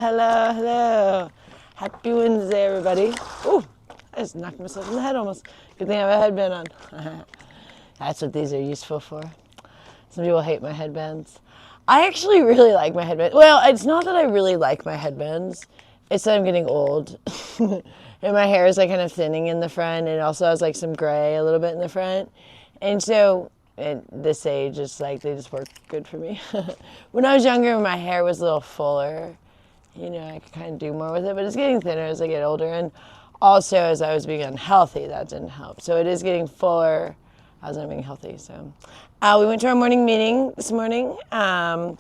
Hello, hello. Happy Wednesday, everybody. Ooh, I just knocked myself in the head almost. Good thing I have a headband on. That's what these are useful for. Some people hate my headbands. I actually really like my headbands. Well, it's not that I really like my headbands. It's that I'm getting old. And my hair is like kind of thinning in the front, and it also has like some gray a little bit in the front. And so at this age, it's like they just work good for me. When I was younger, my hair was a little fuller. I could kind of do more with it, but it's getting thinner as I get older. And also, as I was being unhealthy, that didn't help. So it is getting fuller as I'm being healthy. So we went to our morning meeting this morning. I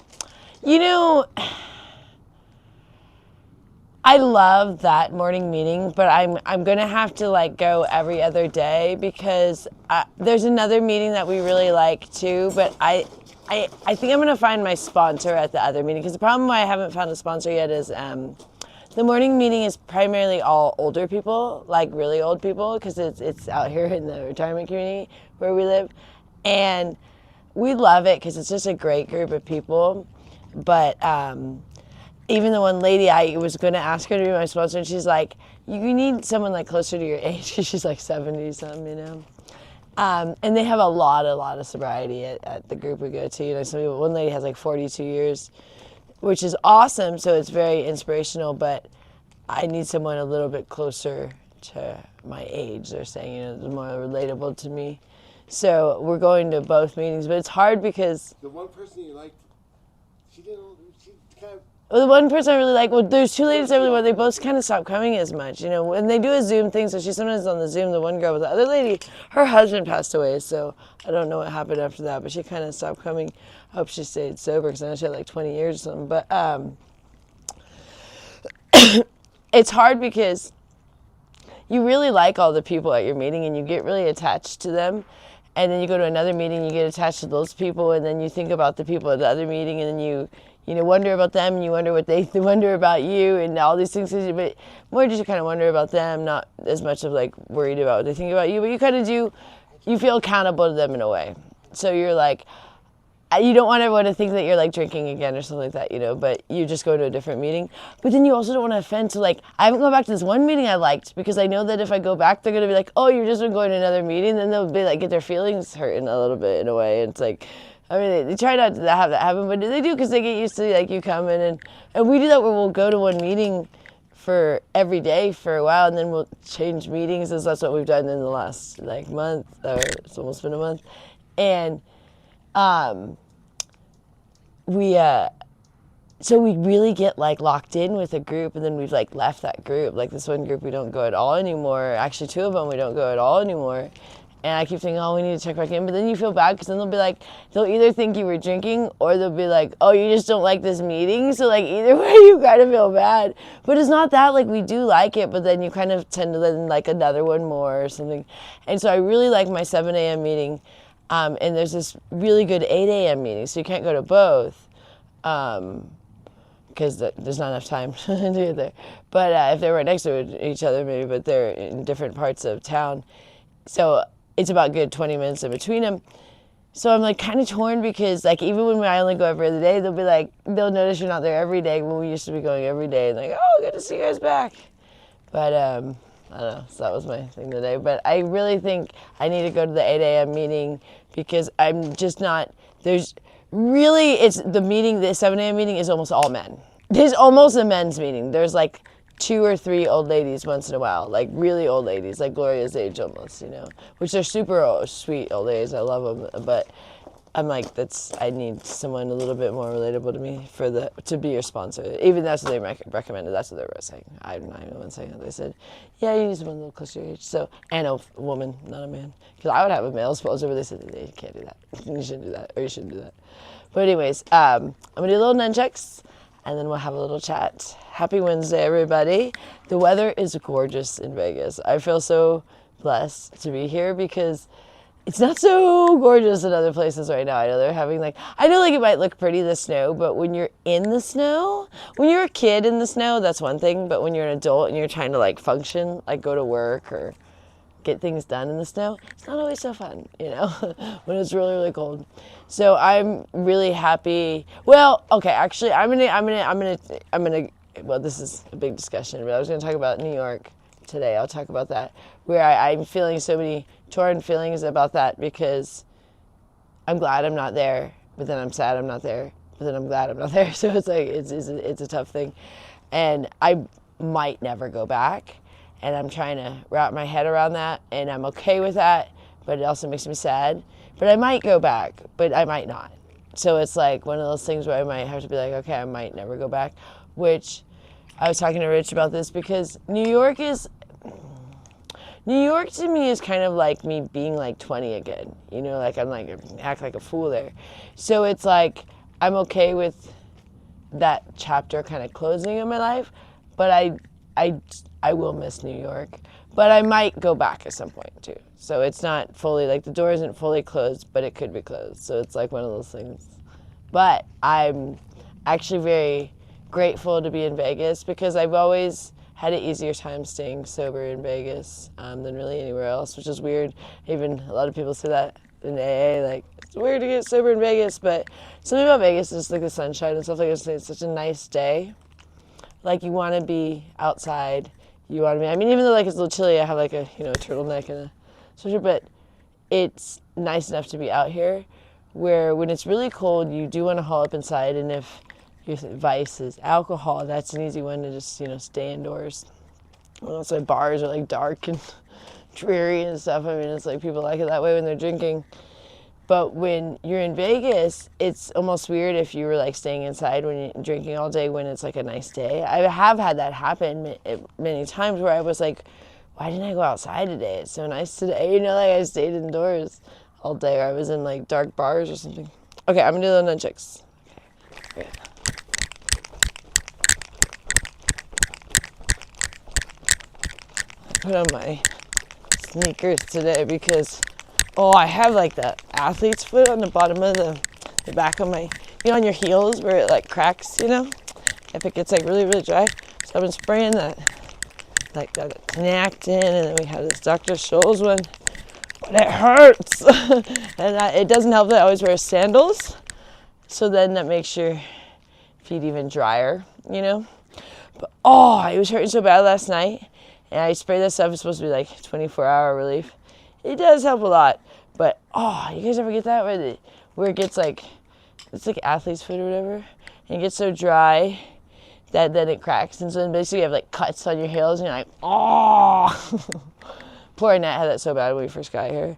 love that morning meeting, but I'm gonna have to like go every other day because there's another meeting that we really like too. But I think I'm gonna find my sponsor at the other meeting because the problem why I haven't found a sponsor yet is the morning meeting is primarily all older people, like really old people, because it's out here in the retirement community where we live, and we love it because it's just a great group of people. But even the one lady, I was going to ask her to be my sponsor, and she's like, you need someone like closer to your age, because she's like 70-something, and they have a lot of sobriety at the group we go to. So one lady has like 42 years, which is awesome, so it's very inspirational, but I need someone a little bit closer to my age, they're saying, more relatable to me. So we're going to both meetings, but it's hard because... The one person you liked, she kind of... Well, the one person I really like, there's two ladies I really want. They both kind of stopped coming as much, and they do a Zoom thing, so she sometimes on the Zoom, the one girl, but the other lady, her husband passed away, so I don't know what happened after that, but she kind of stopped coming. I hope she stayed sober, because I know she had like 20 years or something, but it's hard because you really like all the people at your meeting, and you get really attached to them, and then you go to another meeting, you get attached to those people, and then you think about the people at the other meeting, and then you wonder about them, and you wonder what they wonder about you, and all these things. But more just you kind of wonder about them, not as much of like worried about what they think about you. But you kind of do, you feel accountable to them in a way. So you're like, you don't want everyone to think that you're like drinking again or something like that, but you just go to a different meeting. But then you also don't want to offend. So like, I haven't gone back to this one meeting I liked because I know that if I go back, they're going to be like, oh, you've just been going to another meeting. Then they'll be like, get their feelings hurt in a little bit in a way. And it's like, I mean, they try not to have that happen, but they do because they get used to like you coming, and we do that where we'll go to one meeting for every day for a while, and then we'll change meetings. And that's what we've done in the last like month, or it's almost been a month, and so we really get like locked in with a group, and then we've like left that group. Like this one group we don't go at all anymore. Actually, two of them we don't go at all anymore. And I keep thinking, oh, we need to check back in. But then you feel bad because then they'll be like, they'll either think you were drinking or they'll be like, oh, you just don't like this meeting. So like either way, you kind of feel bad. But it's not that, like we do like it, but then you kind of tend to then like another one more or something. And so I really like my 7 a.m. meeting. And there's this really good 8 a.m. meeting. So you can't go to both because there's not enough time to get there. But if they were next to each other, maybe, but they're in different parts of town. So it's about good 20 minutes in between them. So I'm like kind of torn because like even when I only go every other day, they'll be like, they'll notice you're not there every day when we used to be going every day. And like, oh, good to see you guys back. But I don't know, so that was my thing today. But I really think I need to go to the 8 a.m. meeting because I'm just not, it's the meeting, the 7 a.m. meeting is almost all men. It's almost a men's meeting. There's like 2 or 3 old ladies once in a while, like really old ladies, like Gloria's age almost, which are super sweet old ladies. I love them, but I'm like, I need someone a little bit more relatable to me to be your sponsor. Even that's what they recommended. That's what they were saying. I'm not even the one saying it. They said, yeah, you need someone a little closer to your age. So, and a woman, not a man. Because I would have a male sponsor, but they said they can't do that. You shouldn't do that, or you shouldn't do that. But anyways, I'm gonna do a little nunchucks, and then we'll have a little chat. Happy Wednesday, everybody. The weather is gorgeous in Vegas. I feel so blessed to be here because it's not so gorgeous in other places right now. I know they're having I know it might look pretty, the snow, but when you're in the snow, when you're a kid in the snow, that's one thing. But when you're an adult and you're trying to function, go to work or get things done in the snow, it's not always so fun, when it's really, really cold. So I'm really happy. Well, okay, actually, I'm gonna well, this is a big discussion, but I was going to talk about New York today. I'll talk about that, where I'm feeling so many torn feelings about that, because I'm glad I'm not there, but then I'm sad I'm not there, but then I'm glad I'm not there. So it's like, it's a tough thing. And I might never go back, and I'm trying to wrap my head around that, and I'm okay with that, but it also makes me sad. But I might go back, but I might not. So it's like one of those things where I might have to be like, okay, I might never go back, which I was talking to Rich about this, because New York to me is kind of like me being like 20 again, you know, like I'm like, act like a fool there. So it's like, I'm okay with that chapter kind of closing in my life, but I will miss New York, but I might go back at some point too. So it's not fully, like the door isn't fully closed, but it could be closed. So it's like one of those things. But I'm actually very grateful to be in Vegas, because I've always had an easier time staying sober in Vegas than really anywhere else, which is weird. Even a lot of people say that in AA, like, it's weird to get sober in Vegas, but something about Vegas is like the sunshine and stuff like that. It's such a nice day. Like, you want to be outside. You want to be, I mean, even though like it's a little chilly, I have like a, you know, a turtleneck and a sweatshirt, but it's nice enough to be out here, where when it's really cold, you do want to haul up inside, and if your vice is alcohol, that's an easy one to just, you know, stay indoors. And also bars are like dark and dreary and stuff. I mean, it's like people like it that way when they're drinking. But when you're in Vegas, it's almost weird if you were like staying inside when you're drinking all day when it's like a nice day. I have had that happen many times, where I was like, why didn't I go outside today? It's so nice today. You know, like I stayed indoors all day, or I was in like dark bars or something. Okay, I'm gonna do the nunchucks. Okay. I put on my sneakers today because, I have like that athlete's foot on the bottom of the back of my, you know, on your heels where it like cracks, you know, if it gets like really, really dry. So I've been spraying that, like that Tinactin, and then we have this Dr. Scholl's one, but it hurts. And it doesn't help that I always wear sandals. So then that makes your feet even drier, you know. But it was hurting so bad last night. And I sprayed that stuff. It's supposed to be like 24-hour relief. It does help a lot. But, you guys ever get that? Where it gets like, it's like athlete's foot or whatever. And it gets so dry that then it cracks. And so then basically you have like cuts on your heels. And you're like, Poor Annette had that so bad when we first got here.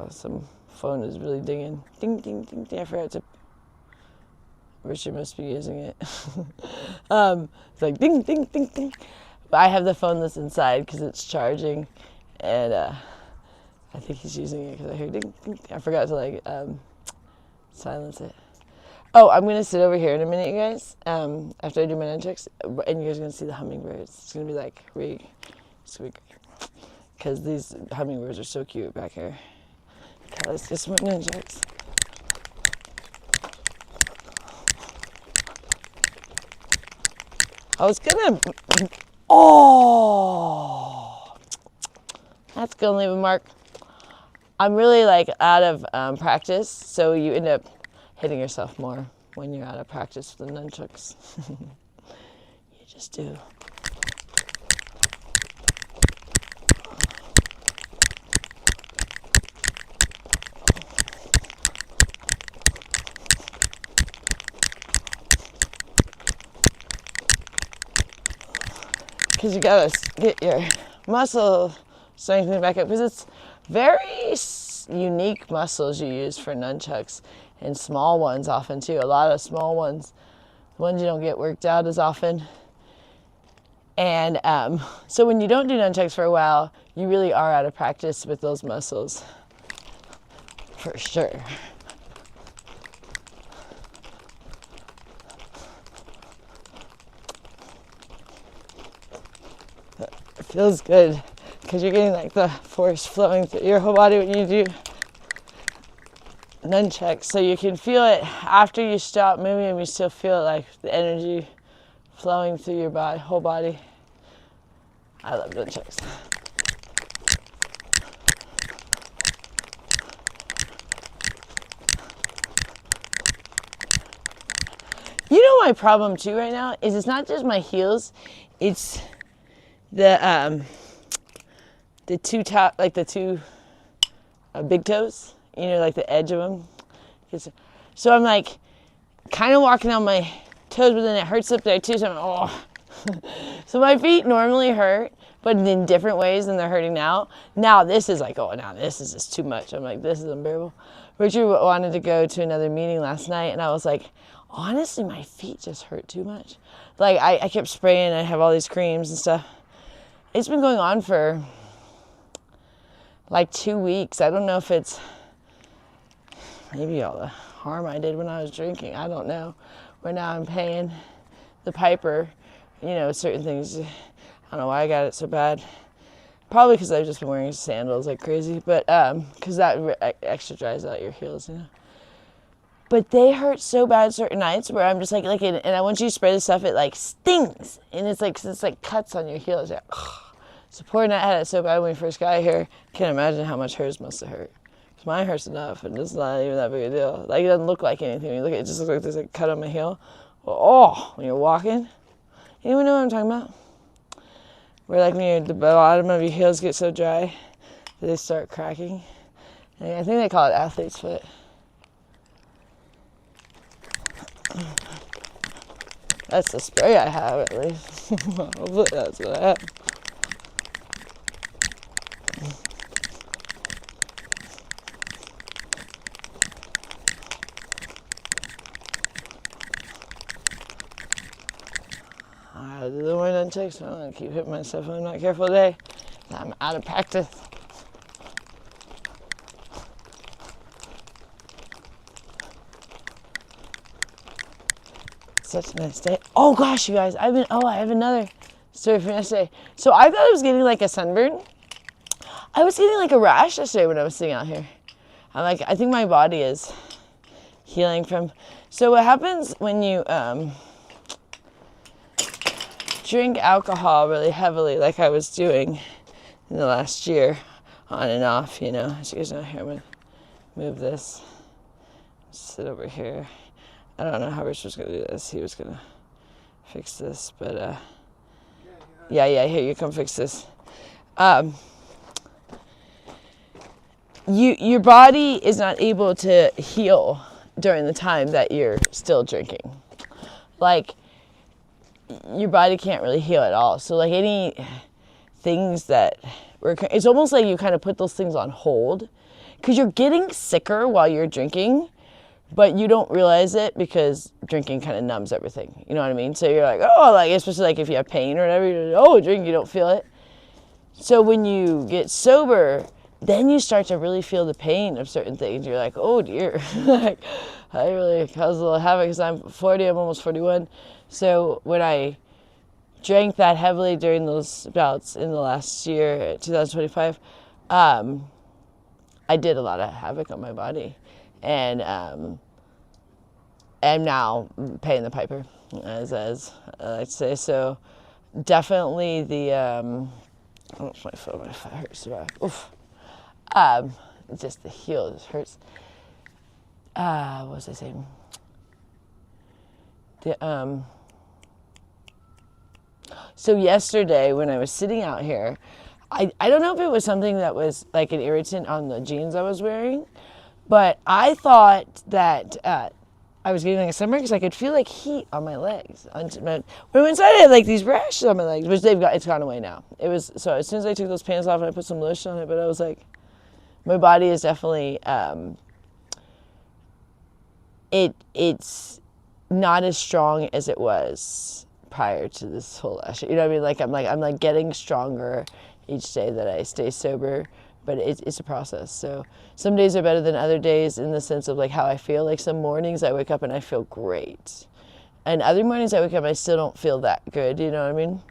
Some phone is really dinging. Ding, ding, ding, ding. I forgot to... Richard must be using it. It's like ding, ding, ding, ding. But I have the phone that's inside because it's charging, and I think he's using it because I hear ding, ding. I forgot to like silence it. I'm gonna sit over here in a minute, you guys. After I do my nunchucks, and you guys are gonna see the hummingbirds. It's gonna be like it's gonna be great because these hummingbirds are so cute back here. Okay, let's get some more nunchucks. I was gonna. That's gonna leave a mark. I'm really like out of practice, so you end up hitting yourself more when you're out of practice with the nunchucks. You just do. Because you gotta get your muscle strengthening back up, because it's very unique muscles you use for nunchucks, and small ones often too. A lot of small ones, ones you don't get worked out as often. And so when you don't do nunchucks for a while, you really are out of practice with those muscles, for sure. It feels good because you're getting like the force flowing through your whole body when you do nunchucks, so you can feel it after you stop moving, and you still feel like the energy flowing through your body, whole body. I love nunchucks. You know my problem too right now is it's not just my heels, it's the two top, like the two big toes, you know, like the edge of them. So I'm like kind of walking on my toes, but then it hurts up there too. So I'm like, oh. So my feet normally hurt, but in different ways than they're hurting now. Now this is like, oh, now this is just too much. I'm like, this is unbearable. Richard wanted to go to another meeting last night, and I was like, honestly, my feet just hurt too much. Like I kept spraying. I have all these creams and stuff. It's been going on for like 2 weeks. I don't know if it's maybe all the harm I did when I was drinking. I don't know. Where now I'm paying the piper, you know, certain things. I don't know why I got it so bad. Probably because I've just been wearing sandals like crazy, but because that extra dries out your heels, you know. But they hurt so bad certain nights where I'm just like and I once you spray the stuff, it like stings, and it's like cuts on your heels. Like, so poor Nat had it so bad when we first got here. Can't imagine how much hers must have hurt. Cause mine hurts enough, and it's not even that big a deal. Like it doesn't look like anything. When you look at it, just looks like there's a cut on my heel. Well, oh, when you're walking, anyone know what I'm talking about? Where like when the bottom of your heels get so dry that they start cracking. And I think they call it athlete's foot. That's the spray I have, at least. Hopefully that's what I have. The one done check, so I'm gonna keep hitting myself if I'm not careful today. I'm out of practice. Such a nice day. Oh gosh, you guys, I have another story for yesterday. So I thought I was getting like a sunburn. I was getting like a rash yesterday when I was sitting out here. I'm like, I think my body is healing from. So what happens when you drink alcohol really heavily, like I was doing in the last year, on and off, you know. As you guys know, here, I'm going to move this, sit over here. I don't know how Rich was going to do this. He was going to fix this, but yeah, here, you come fix this. Your body is not able to heal during the time that you're still drinking. Like, your body can't really heal at all. So like any things that it's almost like you kind of put those things on hold because you're getting sicker while you're drinking, but you don't realize it because drinking kind of numbs everything. You know what I mean? So you're like, oh, like especially like if you have pain or whatever, you're like, oh, drink, you don't feel it. So when you get sober, then you start to really feel the pain of certain things. You're like, oh dear, like I really caused a little havoc because I'm 40, I'm almost 41. So when I drank that heavily during those bouts in the last year, 2025, I did a lot of havoc on my body. And I'm now paying the piper, as I like to say. So definitely the, oh, my foot hurts so bad. Oof. Just the heel just hurts. What was I saying? So yesterday when I was sitting out here, I don't know if it was something that was like an irritant on the jeans I was wearing, but I thought that I was getting like a sunburn because I could feel like heat on my legs. When I went inside, I had like these rashes on my legs, which it's gone away now. It was, so as soon as I took those pants off and I put some lotion on it, but I was like, my body is definitely, it's not as strong as it was prior to this whole last year. You know what I mean? I'm like getting stronger each day that I stay sober, but it's a process. So some days are better than other days in the sense of like how I feel. Like some mornings I wake up and I feel great, and other mornings I wake up and I still don't feel that good. You know what I mean?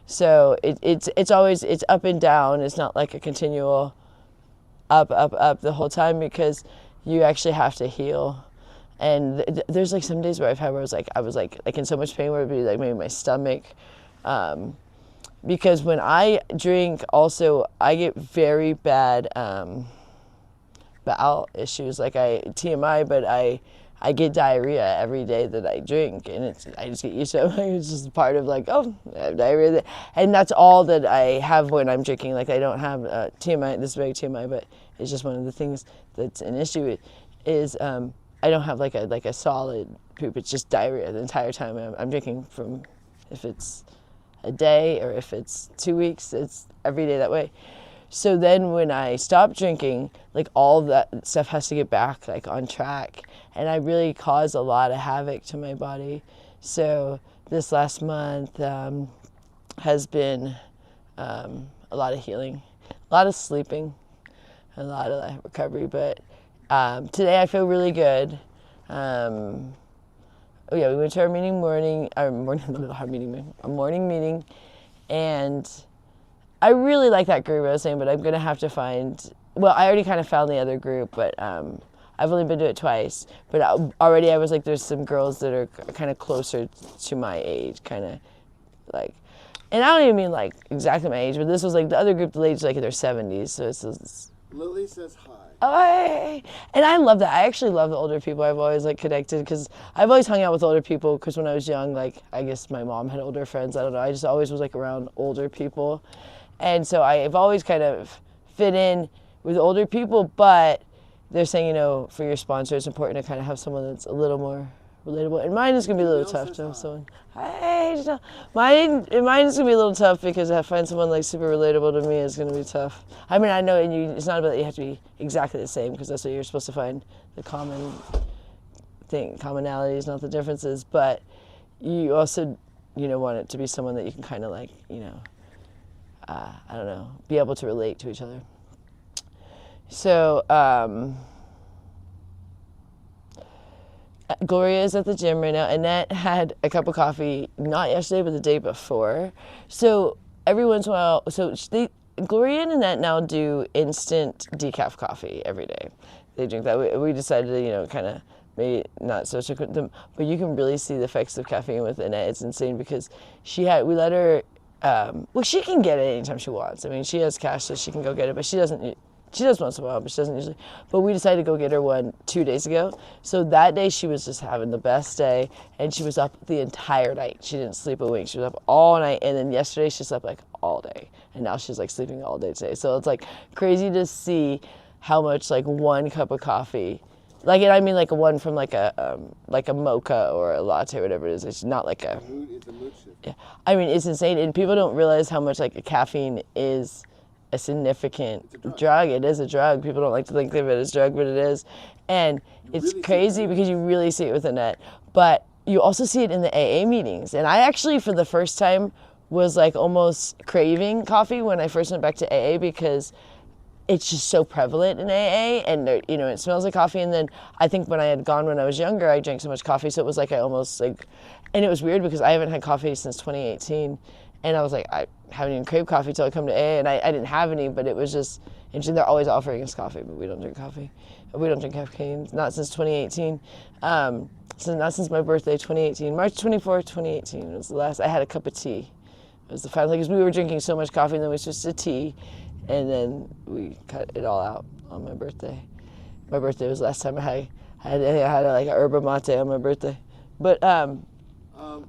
So it's always, it's up and down. It's not like a continual up the whole time because you actually have to heal. And there's like some days where I've had where I was like in so much pain where it'd be like maybe my stomach, because when I drink also I get very bad bowel issues. Like TMI, but I I get diarrhea every day that I drink, and I just get used to it. It's just part of like, oh, I have diarrhea, and that's all that I have when I'm drinking. Like I don't have TMI, this big TMI, but it's just one of the things that's an issue. Is I don't have like a solid poop. It's just diarrhea the entire time I'm drinking. From if it's a day or if it's 2 weeks, it's every day that way. So then when I stop drinking, like all that stuff has to get back like on track, and I really cause a lot of havoc to my body. So this last month has been a lot of healing, a lot of sleeping, a lot of recovery. But today I feel really good. We went to our morning meeting, and I really like that group I was saying, but I'm going to have to find, well, I already kind of found the other group, but I've only been to it twice. But already I was like, there's some girls that are kind of closer to my age, kind of like, and I don't even mean like exactly my age, but this was like the other group, the ladies like in their 70s. So it's Lily says hi. Oh, hey. And I love that. I actually love the older people. I've always like connected because I've always hung out with older people because when I was young, like I guess my mom had older friends. I don't know. I just always was like around older people. And so I've always kind of fit in with older people, but they're saying, you know, for your sponsor, it's important to kind of have someone that's a little more relatable. And mine is going to be a little tough to have someone. Hey, mine is going to be a little tough because I find someone like super relatable to me is going to be tough. I mean, I know, and it's not about that you have to be exactly the same because that's what you're supposed to find the common thing, commonalities, not the differences. But you also, you know, want it to be someone that you can kind of like, you know, I don't know, be able to relate to each other. So, Gloria is at the gym right now. Annette had a cup of coffee, not yesterday, but the day before. So every once in a while, Gloria and Annette now do instant decaf coffee every day. They drink that. We decided to, you know, kind of maybe not so strict with them, but you can really see the effects of caffeine with Annette. It's insane because we let her, well, she can get it anytime she wants. I mean, she has cash, so she can go get it, but she doesn't. She does once in a while, but she doesn't usually. But we decided to go get her one 2 days ago. So that day she was just having the best day, and she was up the entire night. She didn't sleep a wink. She was up all night, and then yesterday she slept like all day, and now she's like sleeping all day today. So it's like crazy to see how much like one cup of coffee, like, and I mean like one from like a mocha or a latte, or whatever it is. It's not like a. It's a mood shift. Yeah, I mean it's insane, and people don't realize how much like caffeine is a significant drug. It is a drug. People don't like to think of it as a drug, but it is. And it's really crazy because you really see it with Annette. But you also see it in the AA meetings. And I actually, for the first time, was like almost craving coffee when I first went back to AA because it's just so prevalent in AA, and you know, it smells like coffee. And then I think when I had gone when I was younger, I drank so much coffee, so it was like I almost like, and it was weird because I haven't had coffee since 2018. And I was like, I haven't even craved coffee till I come to AA, and I didn't have any, but it was just interesting. They're always offering us coffee, but we don't drink coffee. We don't drink caffeine, not since 2018. Not since my birthday, 2018. March 24th, 2018 was the last. I had a cup of tea. It was the final thing, because we were drinking so much coffee, and then we switched to tea, and then we cut it all out on my birthday. My birthday was the last time I had like a yerba mate on my birthday. But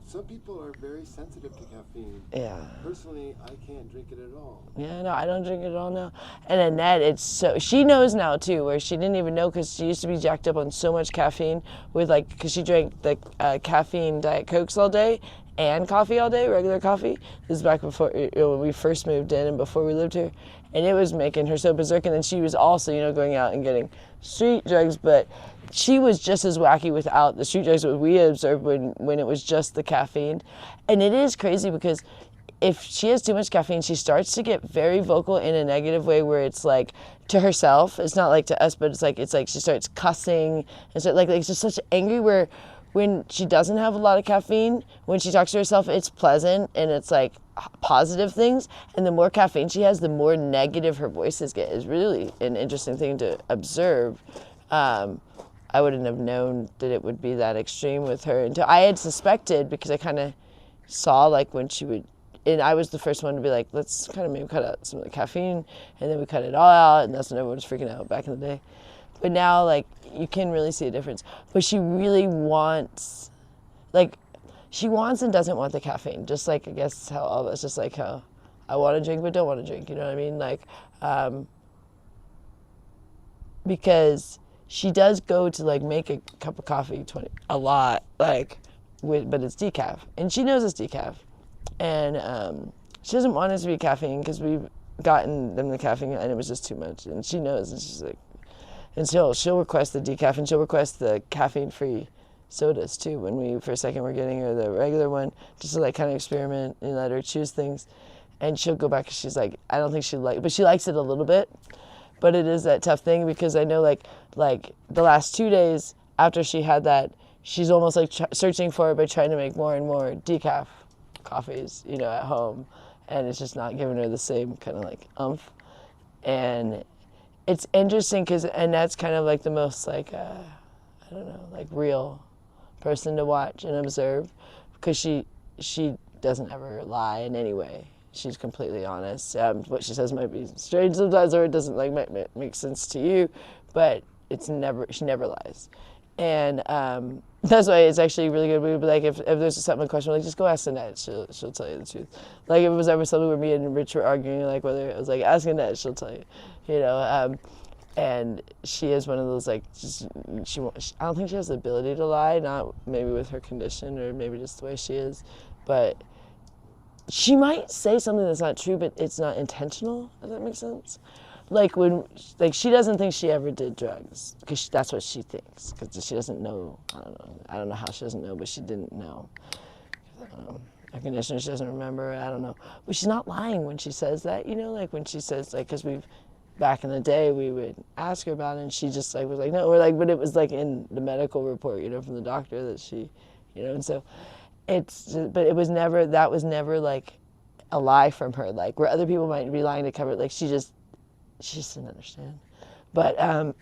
some people are very sensitive to caffeine. Yeah. Personally, I can't drink it at all. Yeah, no, I don't drink it at all now. And Annette, she knows now too, where she didn't even know because she used to be jacked up on so much caffeine with like, because she drank the caffeine Diet Cokes all day and coffee all day, regular coffee. This is back before, you know, when we first moved in and before we lived here. And it was making her so berserk. And then she was also, you know, going out and getting street drugs, but she was just as wacky without the street drugs that we observed when it was just the caffeine. And it is crazy because if she has too much caffeine, she starts to get very vocal in a negative way where it's like to herself. It's not like to us, but it's like she starts cussing. And so like it's just such angry where when she doesn't have a lot of caffeine, when she talks to herself, it's pleasant and it's like positive things. And the more caffeine she has, the more negative her voices get. It's really an interesting thing to observe. I wouldn't have known that it would be that extreme with her until I had suspected, because I kind of saw like when she would, and I was the first one to be like, let's kind of maybe cut out some of the caffeine, and then we cut it all out, and that's when everyone was freaking out back in the day. But now, like, you can really see a difference. But she really wants, like, she wants and doesn't want the caffeine. Just like, I guess, how all of us, just like how I want to drink but don't want to drink. You know what I mean? Like, because she does go to, like, make a cup of coffee a lot, like, but it's decaf. And she knows it's decaf. And she doesn't want it to be caffeine because we've gotten them the caffeine and it was just too much. And she knows, and she's like, and she'll request the decaf, and she'll request the caffeine-free sodas too. When we, for a second, were getting her the regular one, just to like kind of experiment and let her choose things. And she'll go back and she's like, I don't think she but she likes it a little bit. But it is that tough thing because I know like the last 2 days after she had that, she's almost like searching for it by trying to make more and more decaf coffees, you know, at home. And it's just not giving her the same kind of like oomph. And it's interesting and that's kind of like the most like, I don't know, like real person to watch and observe because she doesn't ever lie in any way. She's completely honest. What she says might be strange sometimes or it doesn't like make sense to you, but she never lies. And that's why it's actually really good. We would be like, if there's something, a question, like, just go ask Annette. She'll tell you the truth. Like, if it was ever something where me and Rich were arguing, like, whether it was like, ask Annette, she'll tell you, you know. And she is one of those, like, I don't think she has the ability to lie, not maybe with her condition or maybe just the way she is, but she might say something that's not true, but it's not intentional, if that makes sense. Like she doesn't think she ever did drugs because that's what she thinks because she doesn't know. I don't know how she doesn't know, but she didn't know. Her condition, she doesn't remember. I don't know, but she's not lying when she says that. You know, like when she says like because back in the day we would ask her about it and she just like was like no, or like but it was like in the medical report, you know, from the doctor that she, you know, and so but it was never like a lie from her, like where other people might be lying to cover it, like she just didn't understand. But I'm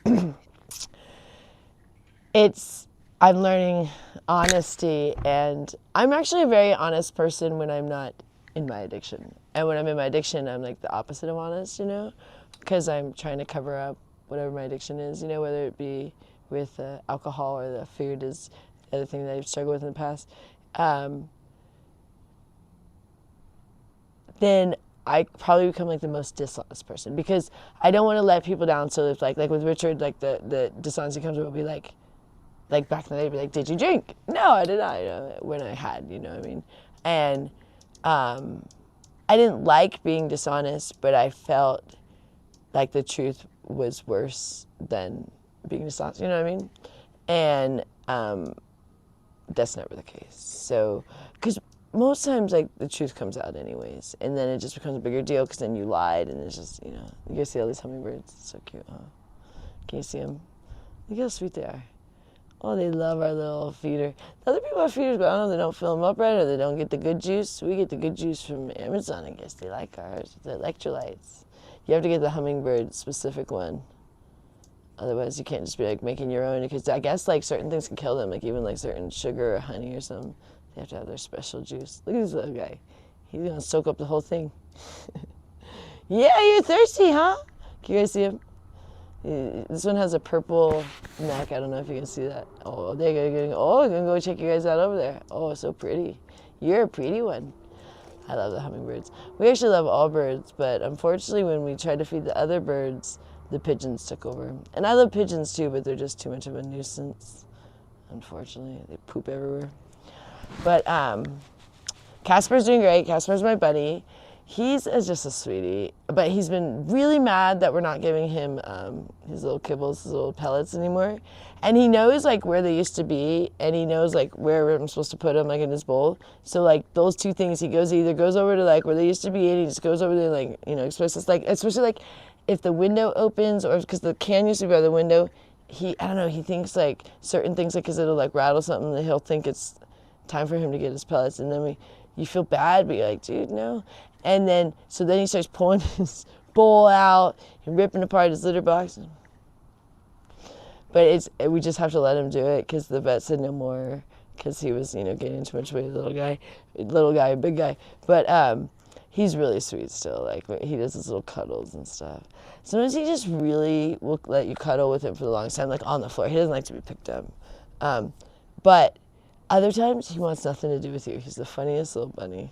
learning honesty, and I'm actually a very honest person when I'm not in my addiction. And when I'm in my addiction, I'm like the opposite of honest, you know, because I'm trying to cover up whatever my addiction is, you know, whether it be with alcohol or the food is the other thing that I've struggled with in the past. Then I probably become like the most dishonest person because I don't want to let people down. So if like with Richard, like the dishonesty comes will be like back in the day, be like, did you drink? No, I did not. You know, when I had, you know what I mean? And I didn't like being dishonest, but I felt like the truth was worse than being dishonest. You know what I mean? And that's never the case. So, because most times, like, the truth comes out anyways, and then it just becomes a bigger deal because then you lied, and it's just, you know, you guys see all these hummingbirds? It's so cute, huh? Can you see them? Look how sweet they are. Oh, they love our little feeder. The other people have feeders, but I don't know, they don't fill them up right, or they don't get the good juice. We get the good juice from Amazon, I guess. They like ours, the electrolytes. You have to get the hummingbird specific one. Otherwise, you can't just be, like, making your own, because I guess, like, certain things can kill them, like even, like, certain sugar or honey or something. They have to have their special juice. Look at this little guy. He's going to soak up the whole thing. Yeah, you're thirsty, huh? Can you guys see him? This one has a purple neck. I don't know if you can see that. Oh, there you go. Oh, I'm going to go check you guys out over there. Oh, so pretty. You're a pretty one. I love the hummingbirds. We actually love all birds, but unfortunately when we tried to feed the other birds, the pigeons took over. And I love pigeons too, but they're just too much of a nuisance. Unfortunately, they poop everywhere. But Casper's doing great. Casper's my buddy. He's just a sweetie, but he's been really mad that we're not giving him his little kibbles, his little pellets anymore. And he knows like where they used to be, and he knows like where I'm supposed to put them, like in his bowl. So like those two things, he either goes over to like where they used to be, and he just goes over there like, you know, especially like if the window opens, or because the can used to be by the window, I don't know, he thinks like certain things, like because it'll like rattle something, that he'll think it's time for him to get his pellets, and then you feel bad, but you're like, dude, no. And then, so then he starts pulling his bowl out and ripping apart his litter box. But we just have to let him do it because the vet said no more because he was, you know, getting too much weight, little guy, big guy. But he's really sweet still. Like, he does his little cuddles and stuff. Sometimes he just really will let you cuddle with him for the longest time, like on the floor. He doesn't like to be picked up. But other times, he wants nothing to do with you. He's the funniest little bunny.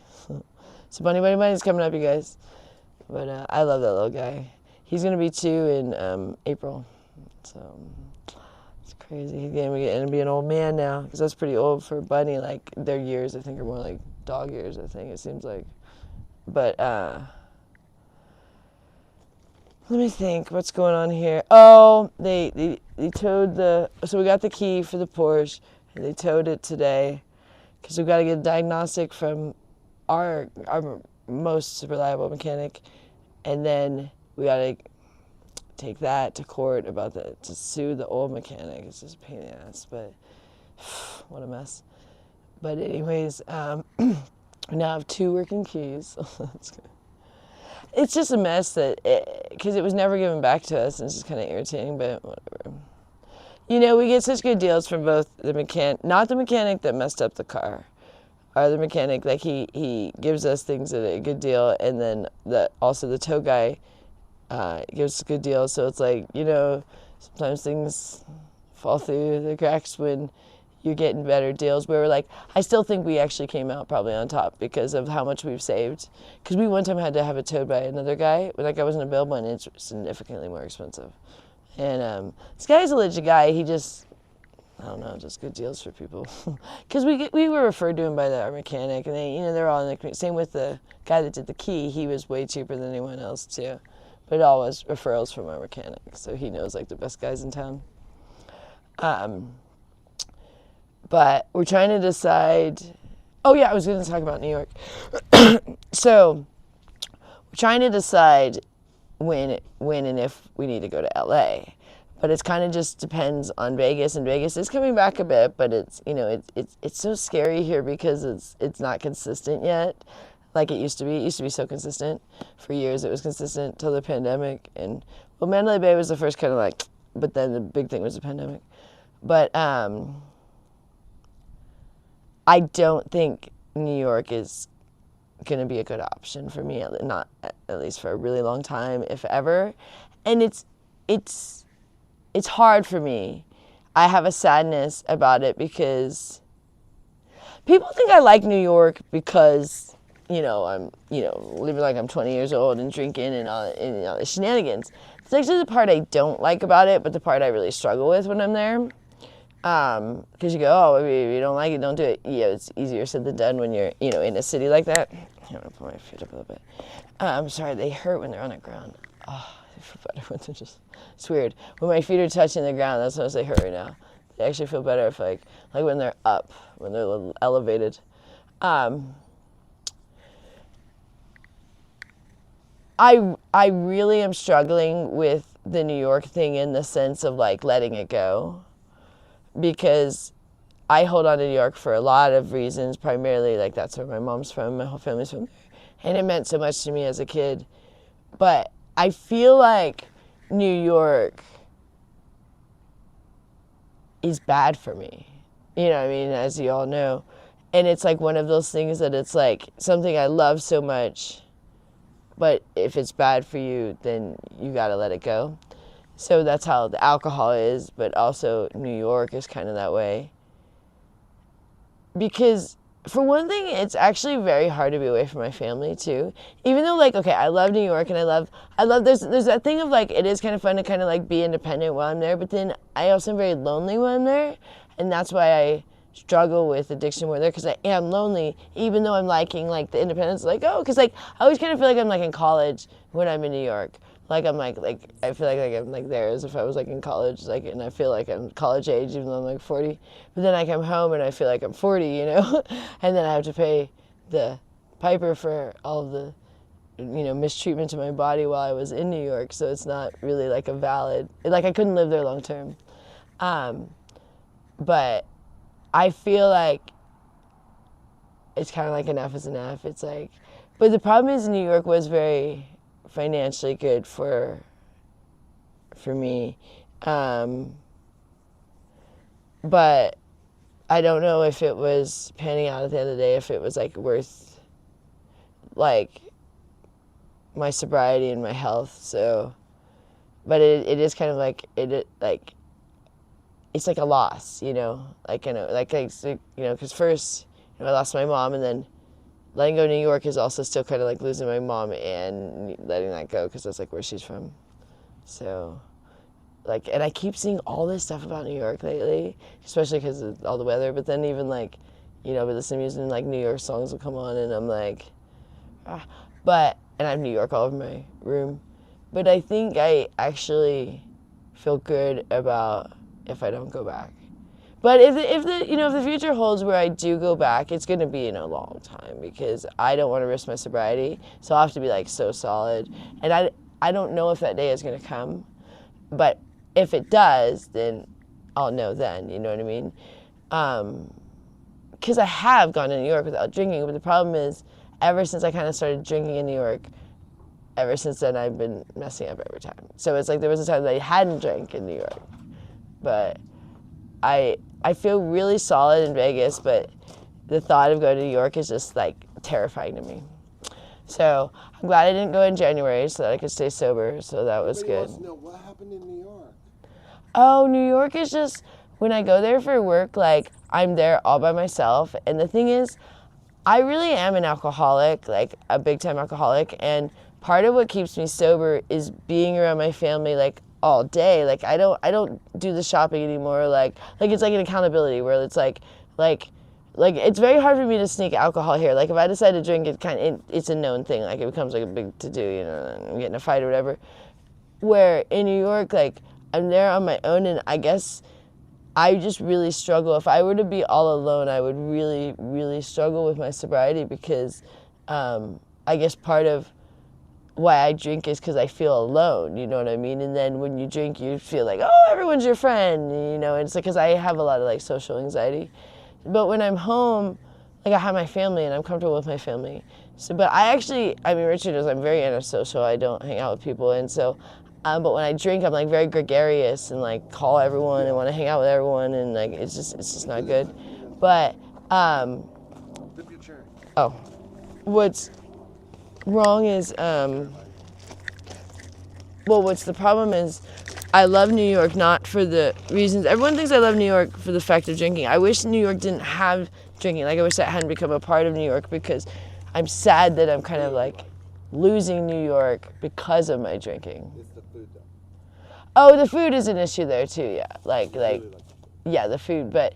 So Bunny's coming up, you guys. But I love that little guy. He's going to be 2 in April. So it's crazy. He's going to be an old man now, because that's pretty old for a bunny. Like, their years, I think, are more like dog years, I think, it seems like. But let me think, what's going on here? Oh, they towed so we got the key for the Porsche, and they towed it today, because we've got to get a diagnostic from our most reliable mechanic, and then we got to take that to court to sue the old mechanic. It's just a pain in the ass, but what a mess. But anyways, now I have 2 working keys. That's good. It's just a mess because it was never given back to us, and it's just kind of irritating, but whatever. You know, we get such good deals from both the mechanic, not the mechanic that messed up the car, or the mechanic, like he gives us things at a good deal, and then also the tow guy gives us a good deal. So it's like, you know, sometimes things fall through the cracks when you're getting better deals. Where we're like, I still think we actually came out probably on top because of how much we've saved. Because we one time had to have it towed by another guy, but that guy wasn't available, and it's significantly more expensive. And this guy's a legit guy. He just, I don't know, just good deals for people. Because we were referred to him by our mechanic, and they're all in the same with the guy that did the key. He was way cheaper than anyone else too, but it all was referrals from our mechanic, so he knows like the best guys in town. But we're trying to decide. Oh yeah, I was going to talk about New York. So we're trying to decide when and if we need to go to LA. But it's kind of just depends on Vegas, and Vegas is coming back a bit, but it's it's so scary here because it's not consistent yet, like it used to be. It used to be so consistent for years. It was consistent till the pandemic, and well, Mandalay Bay was the first kind of like, but then the big thing was the pandemic. But I don't think New York is going to be a good option for me, not at least for a really long time, if ever. And it's hard for me. I have a sadness about it because people think I like New York because, I'm, living like I'm 20 years old and drinking and all the shenanigans. It's actually the part I don't like about it, but the part I really struggle with when I'm there. Because you go, oh, if you don't like it, don't do it. Yeah, it's easier said than done when you're, in a city like that. I'm going to put my feet up a little bit. I'm sorry, they hurt when they're on the ground. Oh, they feel better when they're just, it's weird. When my feet are touching the ground, that's when they hurt right now. They actually feel better if like when they're up, when they're a little elevated. I really am struggling with the New York thing in the sense of like letting it go, because I hold on to New York for a lot of reasons. Primarily, like that's where my mom's from, my whole family's from there, and it meant so much to me as a kid. But I feel like New York is bad for me. You know what I mean? As you all know. And it's like one of those things that it's like something I love so much, but if it's bad for you, then you gotta let it go. So that's how the alcohol is, but also New York is kind of that way. Because for one thing, it's actually very hard to be away from my family too. Even though like, okay, I love New York and I love there's that thing of like, it is kind of fun to kind of like be independent while I'm there, but then I also am very lonely while I'm there. And that's why I struggle with addiction when I'm there, because I am lonely, even though I'm liking like the independence, like, oh, because like, I always kind of feel like I'm like in college when I'm in New York. Like I'm like I feel like I'm like there as if I was like in college, like, and I feel like I'm college age even though I'm like 40. But then I come home and I feel like I'm 40, and then I have to pay the piper for all of the, mistreatment to my body while I was in New York. So it's not really like a valid, like I couldn't live there long term. But I feel like it's kind of like enough is enough. It's like, but the problem is New York was very financially good for me, but I don't know if it was panning out at the end of the day, if it was like worth like my sobriety and my health. So, but it is kind of like it's like a loss, you know, because first, I lost my mom, and then letting go to New York is also still kind of like losing my mom and letting that go, because that's like where she's from. So, and I keep seeing all this stuff about New York lately, especially because of all the weather. But then even we listen to music and New York songs will come on, and I'm like, and I have New York all over my room. But I think I actually feel good about if I don't go back. But if the future holds where I do go back, it's going to be in a long time, because I don't want to risk my sobriety. So I'll have to be so solid. And I don't know if that day is going to come. But if it does, then I'll know then, you know what I mean? Because I have gone to New York without drinking, but the problem is, ever since I kind of started drinking in New York, ever since then I've been messing up every time. So it's there was a time that I hadn't drank in New York. But I feel really solid in Vegas, but the thought of going to New York is just terrifying to me. So I'm glad I didn't go in January so that I could stay sober. So that was good. Wants to know what happened in New York. Oh, New York is just, when I go there for work, I'm there all by myself. And the thing is, I really am an alcoholic, a big time alcoholic. And part of what keeps me sober is being around my family all day. I don't do the shopping anymore. It's an accountability where it's it's very hard for me to sneak alcohol here. If I decide to drink, it's a known thing. It becomes a big to do, and I'm getting a fight or whatever. Where in New York, I'm there on my own, and I guess I just really struggle. If I were to be all alone, I would really, really struggle with my sobriety, because I guess part of why I drink is because I feel alone, you know what I mean? And then when you drink, you feel oh, everyone's your friend, and it's because I have a lot of social anxiety. But when I'm home, I have my family and I'm comfortable with my family. So, but Richard knows I'm very antisocial. I don't hang out with people, and so, but when I drink, I'm very gregarious and call everyone and want to hang out with everyone, and it's just not good. But what's wrong is, what's the problem is, I love New York not for the reasons, everyone thinks I love New York for the fact of drinking. I wish New York didn't have drinking. I wish that hadn't become a part of New York, because I'm sad that I'm kind of losing New York because of my drinking. It's the food, though. Oh, the food is an issue there too, yeah. Yeah, the food, but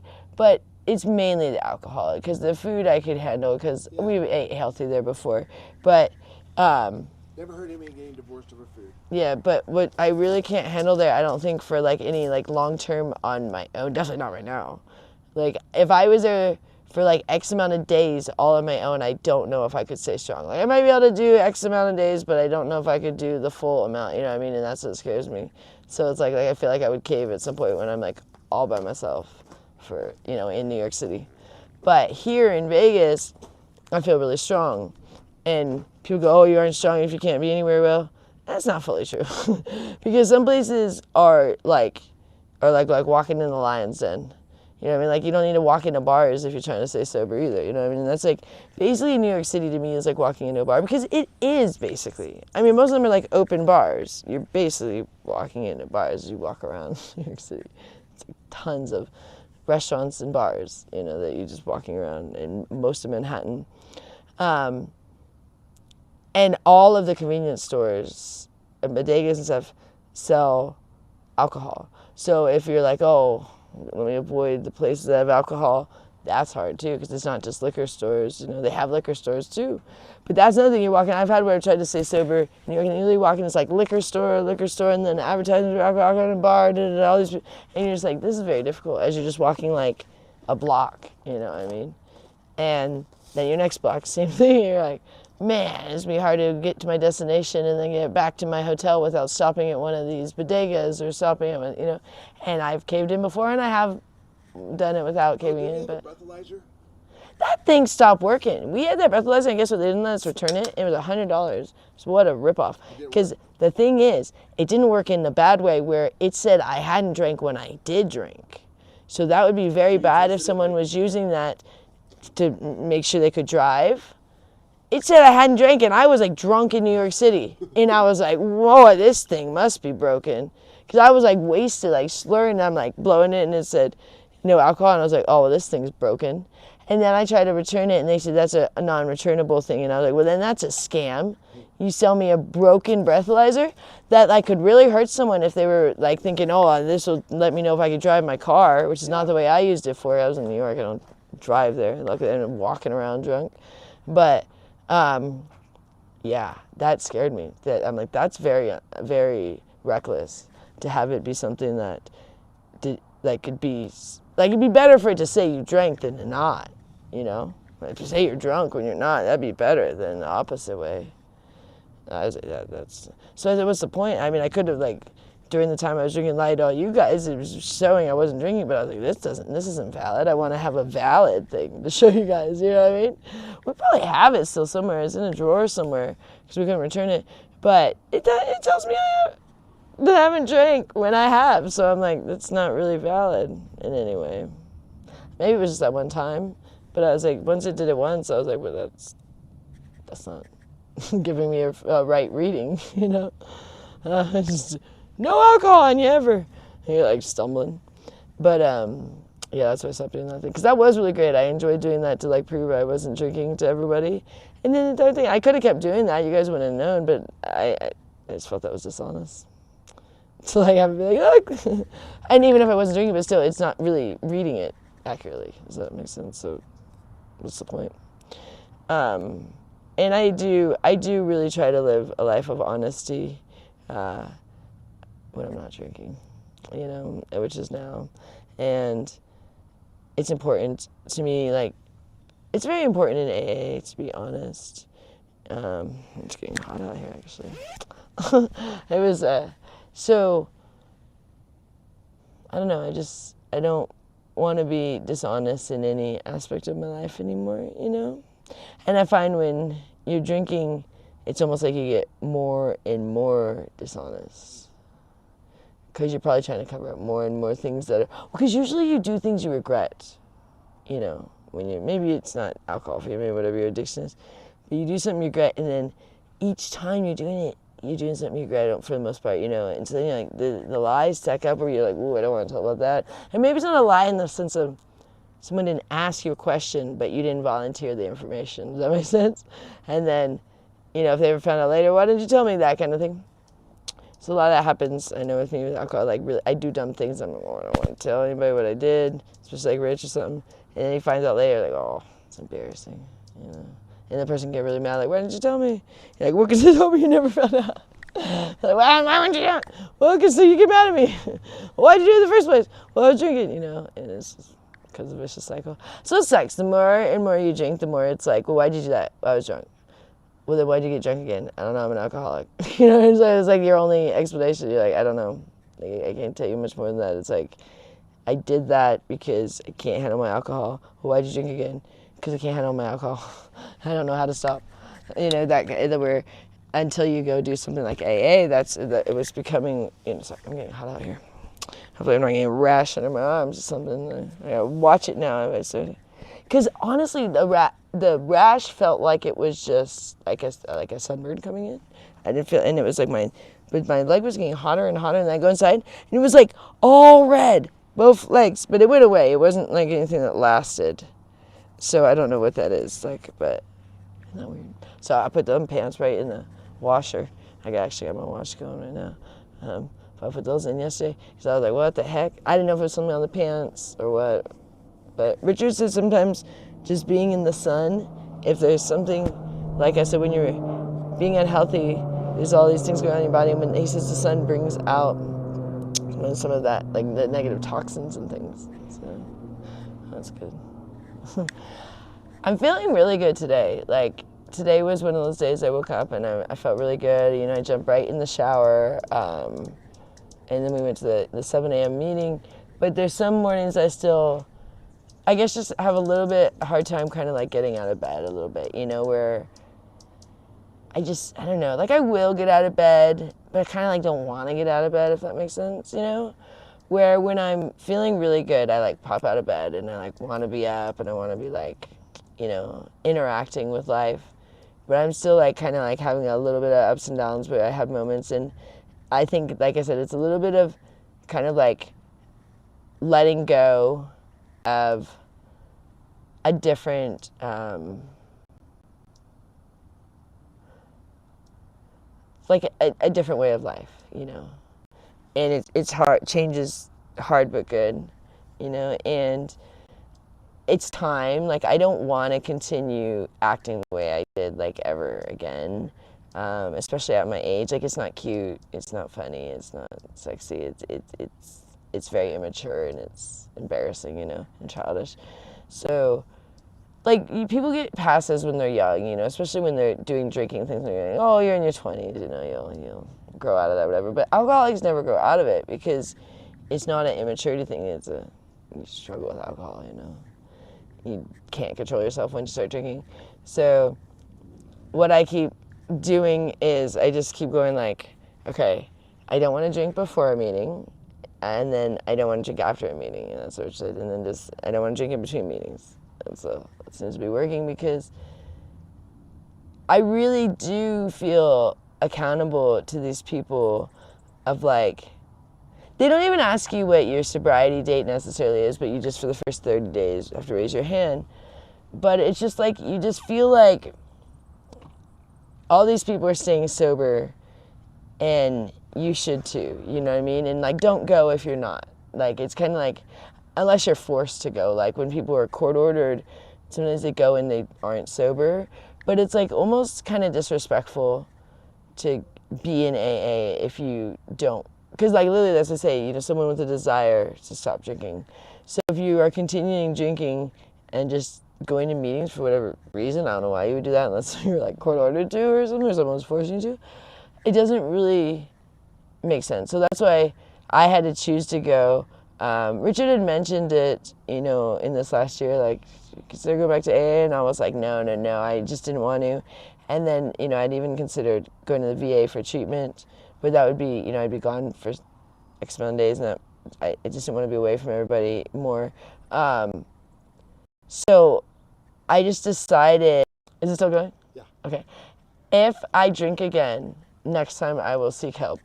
it's mainly the alcohol, because the food I could handle, because we ate healthy there before. But never heard anybody getting divorced over food. Yeah, but what I really can't handle there, I don't think for any long term on my own, definitely not right now. If I was there for X amount of days all on my own, I don't know if I could stay strong. I might be able to do X amount of days, but I don't know if I could do the full amount, you know what I mean? And that's what scares me. So it's I feel I would cave at some point when I'm all by myself for, in New York City. But here in Vegas, I feel really strong. And people go, oh, you aren't strong if you can't be anywhere. Well, that's not fully true. Because some places are like walking in the lion's den. You know what I mean? You don't need to walk into bars if you're trying to stay sober either. You know what I mean? And that's basically New York City to me is walking into a bar, because it is basically. I mean, most of them are open bars. You're basically walking into bars as you walk around New York City. It's tons of restaurants and bars, that you're just walking around in most of Manhattan. And all of the convenience stores and bodegas and stuff sell alcohol. So if you're oh, let me avoid the places that have alcohol, that's hard too, because it's not just liquor stores. They have liquor stores too. But that's another thing, you're walking. I've had where I've tried to stay sober, and you're really walking, it's liquor store, and then advertising for alcohol in a bar, all these, and you're just this is very difficult as you're just walking a block, you know what I mean? And then your next block, same thing, you're man, it's be hard to get to my destination and then get back to my hotel without stopping at one of these bodegas or stopping at, and I've caved in before, and I have done it without caving in. But breathalyzer? That thing stopped working. We had that breathalyzer, and guess what? They didn't let us return it. It was $100. So what a ripoff. Because the thing is, it didn't work in the bad way where it said I hadn't drank when I did drink. So that would be very bad if someone was using that to make sure they could drive. it said I hadn't drank, and I was like drunk in New York City. And I was like, whoa, this thing must be broken. Because I was like wasted, like slurring, and I'm like blowing it, and it said no alcohol. And I was like, oh, well, this thing's broken. And then I tried to return it, and they said that's a non-returnable thing. And I was like, well, then that's a scam. You sell me a broken breathalyzer that like could really hurt someone if they were like thinking, oh, this will let me know if I could drive my car, which is not the way I used it for. I was in New York. I don't drive there. Luckily, I'm walking around drunk. But yeah, that scared me. That I'm like, that's very, very reckless to have it be something that could be like, it'd be better for it to say you drank than to not, you know? If you say you're drunk when you're not, that'd be better than the opposite way. I was like, so I said, what's the point? I mean, I could have like, during the time I was drinking, lied to all you guys. It was showing I wasn't drinking, but I was like, this isn't valid. I want to have a valid thing to show you guys, you know what I mean? We probably have it still somewhere. It's in a drawer somewhere because we couldn't return it. But it tells me that I haven't drank when I have. So I'm like, that's not really valid in any way. Maybe it was just that one time. But I was like, once it did it once, I was like, well, that's not giving me a right reading, you know? Just, no alcohol on you ever. And you're like stumbling. But yeah, that's why I stopped doing that thing. Because that was really great. I enjoyed doing that to like prove I wasn't drinking to everybody. And then the other thing, I could have kept doing that. You guys wouldn't have known, but I just felt that was dishonest. So like I'd be like, oh. And even if I wasn't drinking, but still, it's not really reading it accurately. Does that make sense? So what's the point? And I do really try to live a life of honesty when I'm not drinking, you know, which is now. And it's important to me, like, it's very important in AA to be honest. It's getting hot out here, actually. It was, so, I don't know, I don't want to be dishonest in any aspect of my life anymore, you know? And I find when you're drinking, it's almost like you get more and more dishonest. Because you're probably trying to cover up more and more things that are... Because usually you do things you regret, you know, when you're... Maybe it's not alcohol for you, maybe whatever your addiction is. But you do something you regret, and then each time you're doing it, you're doing something you regret for the most part, you know. And so then you're like, the lies stack up where you're like, ooh, I don't want to talk about that. And maybe it's not a lie in the sense of someone didn't ask you a question, but you didn't volunteer the information. Does that make sense? And then, you know, if they ever found out later, why didn't you tell me that kind of thing? So a lot of that happens, I know, with me with alcohol. Like, really, I do dumb things. I'm like, oh, I don't want to tell anybody what I did, especially like Rich or something. And then he finds out later, like, oh, it's embarrassing, you know. And the person get really mad, like, why didn't you tell me? You're like, well, because you told me you never found out. Like, why wouldn't you know? Well, because so you get mad at me. Why'd you do it in the first place? Well, I was drinking, you know. And it's just because of a vicious cycle. So it sucks. The more and more you drink, the more it's like, well, why'd you do that? Well, I was drunk. Well, then why'd you get drunk again? I don't know, I'm an alcoholic. You know, it's like your only explanation. You're like, I don't know. Like, I can't tell you much more than that. It's like, I did that because I can't handle my alcohol. Well, why'd you drink again? Because I can't handle my alcohol. I don't know how to stop. You know, that where until you go do something like AA, it was becoming, you know, sorry, I'm getting hot out here. Hopefully I'm not getting a rash under my arms or something. I gotta watch it now. Because honestly, the rash felt like it was just, I guess, like a sunburn coming in. I didn't feel, and it was like but my leg was getting hotter and hotter, and I go inside, and it was like all red, both legs, but it went away. It wasn't like anything that lasted. So I don't know what that is, like, but isn't that weird? So I put them pants right in the washer. I actually got my wash going right now. I put those in yesterday because I was like, what the heck? I didn't know if it was something on the pants or what. But Richard says sometimes just being in the sun, if there's something, like I said, when you're being unhealthy, there's all these things going on in your body. And when he says the sun brings out some of that, like the negative toxins and things. So that's good. I'm feeling really good today. Like, today was one of those days I woke up and I felt really good. You know, I jumped right in the shower. And then we went to the 7 a.m. meeting. But there's some mornings I still, I guess, just have a little bit hard time kind of like getting out of bed a little bit, you know, where I don't know, like I will get out of bed, but I kind of like don't want to get out of bed, if that makes sense, you know? Where when I'm feeling really good, I like pop out of bed and I like want to be up and I want to be like, you know, interacting with life. but I'm still like kind of like having a little bit of ups and downs where I have moments. And I think, like I said, it's a little bit of kind of like letting go of a different like a different way of life, you know. And it's hard. Change is hard but good, you know. And it's time. Like, I don't want to continue acting the way I did like ever again, especially at my age. Like, it's not cute, it's not funny, it's not sexy. It's very immature, and it's embarrassing, you know, and childish. So, like, people get passes when they're young, you know, especially when they're doing drinking things. They're like, oh, you're in your 20s, you know, you'll grow out of that, whatever. But alcoholics never grow out of it, because it's not an immaturity thing. You struggle with alcohol, you know. You can't control yourself when you start drinking. So what I keep doing is I just keep going like, okay, I don't want to drink before a meeting, and then I don't want to drink after a meeting, and that's what I said. And then just, I don't want to drink in between meetings. And so it seems to be working, because I really do feel accountable to these people of like, they don't even ask you what your sobriety date necessarily is, but you just, for the first 30 days, have to raise your hand. But it's just like, you just feel like all these people are staying sober, and you should too, you know what I mean? And like, don't go if you're not. Like, it's kind of like, unless you're forced to go. Like, when people are court ordered, sometimes they go and they aren't sober. But it's like almost kind of disrespectful to be in AA if you don't. Because like, literally, that's to say, you know, someone with a desire to stop drinking. So if you are continuing drinking and just going to meetings for whatever reason, I don't know why you would do that unless you're like court ordered to or something, or someone's forcing you to. It doesn't really make sense. So that's why I had to choose to go. Richard had mentioned it, you know, in this last year, like, consider going back to AA, and I was like, no, I just didn't want to. And then, you know, I'd even considered going to the VA for treatment, but that would be, you know, I'd be gone for X amount of days, and I just didn't want to be away from everybody more. So I just decided, is it still going? Yeah. Okay. If I drink again, next time I will seek help.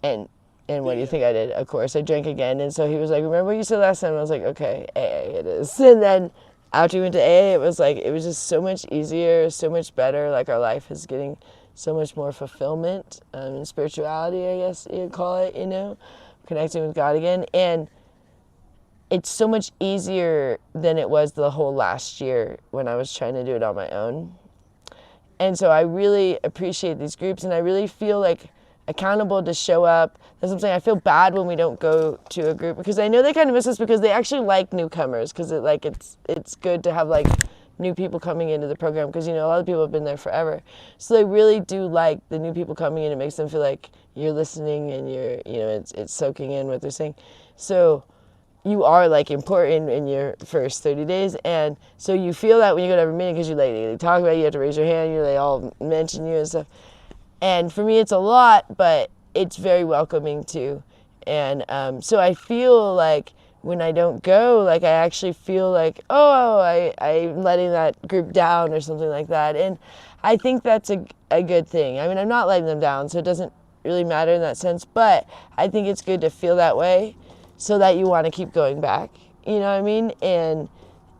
And what do you think I did? Of course, I drank again. And so he was like, remember what you said last time? I was like, okay, AA it is. And then after we went to AA, it was like, it was just so much easier, so much better. Like, our life is getting so much more fulfillment and spirituality, I guess you'd call it, you know, connecting with God again. And it's so much easier than it was the whole last year when I was trying to do it on my own. And so I really appreciate these groups, and I really feel like accountable to show up. That's what I'm saying. I feel bad when we don't go to a group, because I know they kind of miss us, because they actually like newcomers, because it's good to have like new people coming into the program, because, you know, a lot of people have been there forever. So they really do like the new people coming in. It makes them feel like you're listening, and you're, you know, it's soaking in what they're saying. So you are like important in your first 30 days. And so you feel that when you go to every meeting, because you like, they talk about you, you have to raise your hand, they all mention you and stuff. And for me, it's a lot, but it's very welcoming too. And so I feel like when I don't go, like, I actually feel like, oh, I'm letting that group down or something like that. And I think that's a good thing. I mean, I'm not letting them down, so it doesn't really matter in that sense. But I think it's good to feel that way, so that you want to keep going back. You know what I mean? And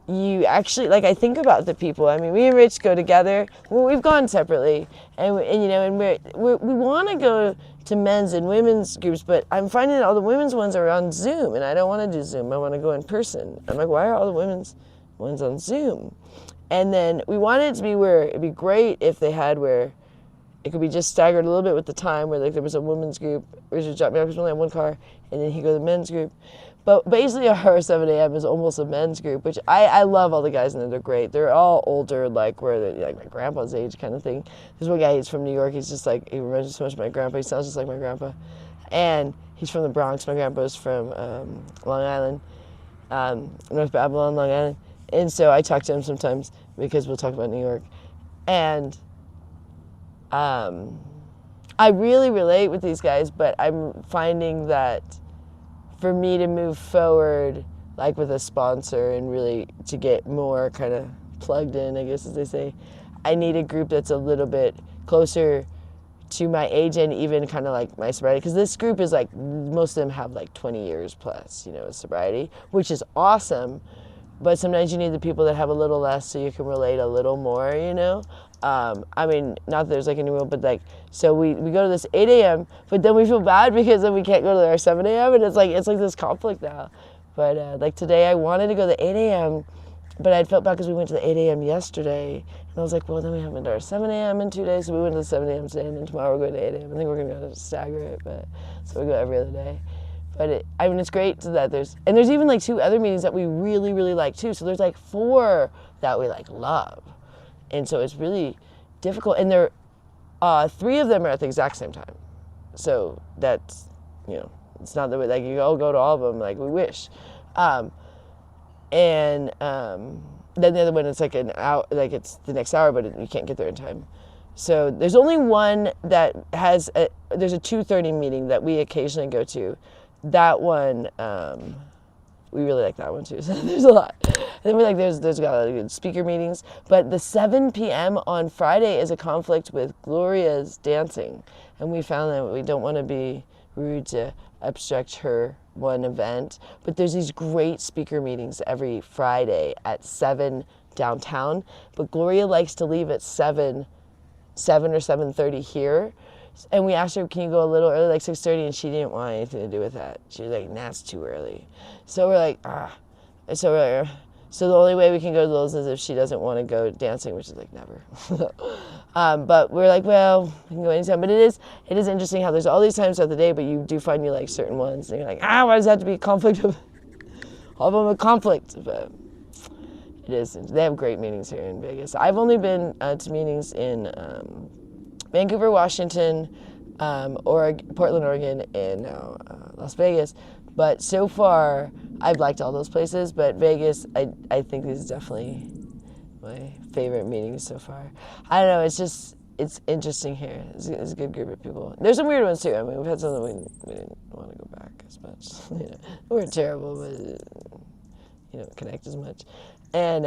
you actually, like, I think about the people. I mean, me and Rich go together. Well, we've gone separately, and you know, and we want to go to men's and women's groups, but I'm finding that all the women's ones are on Zoom, and I don't want to do Zoom. I want to go in person. I'm like, why are all the women's ones on Zoom? And then we wanted it to be where it'd be great if they had where it could be just staggered a little bit with the time, where like there was a women's group, Richard dropped me off because we only had one car, and then he'd go to the men's group. But basically our 7 a.m. is almost a men's group, which I love all the guys in there. They're great. They're all older, like where they're like my grandpa's age kind of thing. There's one guy, he's from New York. He's just like, he reminds me so much of my grandpa. He sounds just like my grandpa. And he's from the Bronx. My grandpa's from Long Island, North Babylon, Long Island. And so I talk to him sometimes because we'll talk about New York. And I really relate with these guys, but I'm finding that for me to move forward, like with a sponsor, and really to get more kind of plugged in, I guess as they say, I need a group that's a little bit closer to my age and even kind of like my sobriety, because this group is like, most of them have like 20 years plus, of sobriety, which is awesome. But sometimes you need the people that have a little less so you can relate a little more, I mean, not that there's like any rule, but like, so we go to this 8 a.m., but then we feel bad because then we can't go to our 7 a.m. and it's like this conflict now. But like today I wanted to go to the 8 a.m., but I felt bad because we went to the 8 a.m. yesterday. And I was like, well, then we haven't been to our 7 a.m. in 2 days, so we went to the 7 a.m. today, and then tomorrow we're going to 8 a.m. I think we're going to go to stagger it, but so we go every other day. But it's great that there's even like 2 other meetings that we really, really like too. So there's like 4 that we like love. And so it's really difficult. And they're 3 of them are at the exact same time. So that's, it's not that we like, you all go to all of them like we wish. Then the other one, it's like an hour, like it's the next hour, but you can't get there in time. So there's only one that there's a 2:30 meeting that we occasionally go to. That one, we really like that one too. So there's a lot. And then we like, there's got a lot of good speaker meetings. But the 7 p.m. on Friday is a conflict with Gloria's dancing. And we found that we don't want to be rude to obstruct her one event, but there's these great speaker meetings every Friday at 7 downtown, but Gloria likes to leave at 7 or 7:30 here, and we asked her, can you go a little early, like 6:30, and she didn't want anything to do with that. She was like, nah, it's too early. So we're like, so the only way we can go to those is if she doesn't want to go dancing, which is like never. But we're like, well, we can go anytime. But it is interesting how there's all these times of the day, but you do find you like certain ones, and you're like, why does that have to be a conflict of all of them a conflict? But it is. They have great meetings here in Vegas. I've only been to meetings in Vancouver, Washington, Portland, Oregon, and now Las Vegas. But so far, I've liked all those places, but Vegas, I think this is definitely my favorite meetings so far. I don't know, it's interesting here. It's a good group of people. There's some weird ones too. I mean, we've had some that we didn't want to go back as much. We weren't terrible, but don't connect as much. And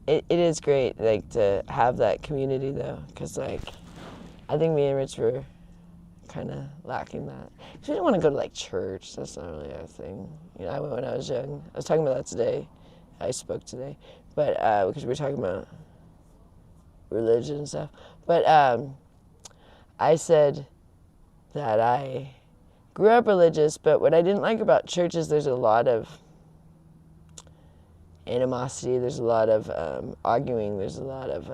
it is great, like, to have that community though, because like, I think me and Rich were kind of lacking that. Because we didn't want to go to like church. That's not really our thing. I went when I was young. I was talking about that today. I spoke today, but because we were talking about religion and stuff. But I said that I grew up religious, but what I didn't like about church is there's a lot of animosity. There's a lot of arguing. There's a lot of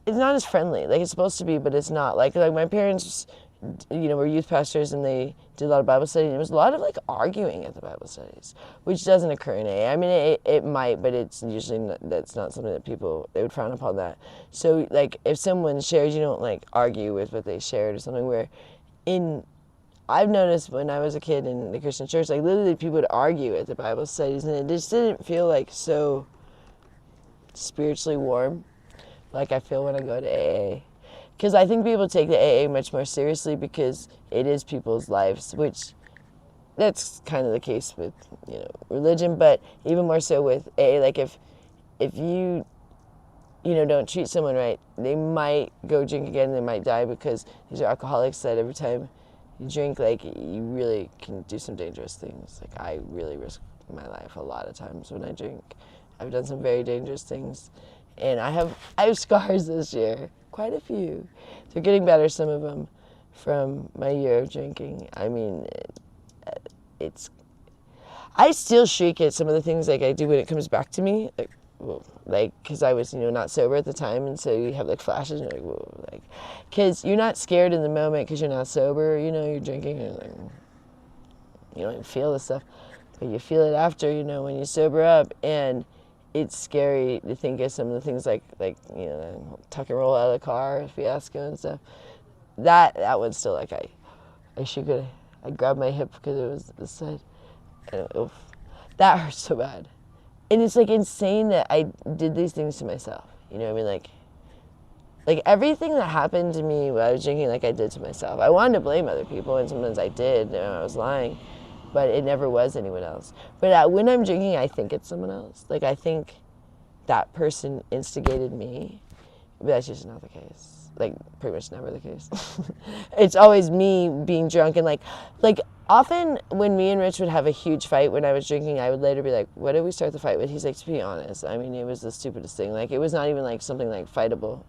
it's not as friendly, like it's supposed to be, but it's not. Like my parents, were youth pastors, and they did a lot of Bible study, and there was a lot of like arguing at the Bible studies, which doesn't occur in AA. I mean, it might, but it's usually that's not something that they would frown upon that. So like if someone shares, you don't like argue with what they shared or something. Where I've noticed when I was a kid in the Christian church, like literally people would argue at the Bible studies, and it just didn't feel like so spiritually warm like I feel when I go to AA. Because I think people take the AA much more seriously because it is people's lives, which that's kind of the case with, religion, but even more so with AA. Like if you, don't treat someone right, they might go drink again, they might die, because these are alcoholics that every time you drink, like, you really can do some dangerous things. Like, I really risk my life a lot of times when I drink. I've done some very dangerous things. And I have scars this year, quite a few. They're getting better, some of them, from my year of drinking. I mean, I still shriek at some of the things like I do when it comes back to me, because I was, not sober at the time, and so you have like flashes, and you're like, whoa, like, because you're not scared in the moment because you're not sober, you're drinking, and like, you don't even feel the stuff, but you feel it after, when you sober up, and it's scary to think of some of the things like tuck and roll out of the car, fiasco and stuff. That one's still like I shook it. I grabbed my hip because it was this side. And that hurts so bad. And it's like insane that I did these things to myself. You know what I mean? Like everything that happened to me when I was drinking, like I did to myself. I wanted to blame other people, and sometimes I did, and I was lying. but it never was anyone else. But when I'm drinking, I think it's someone else. Like, I think that person instigated me, but that's just not the case. Like, pretty much never the case. It's always me being drunk, and like often when me and Rich would have a huge fight when I was drinking, I would later be like, what did we start the fight with? He's like, to be honest, I mean, it was the stupidest thing. Like, it was not even like something like fightable,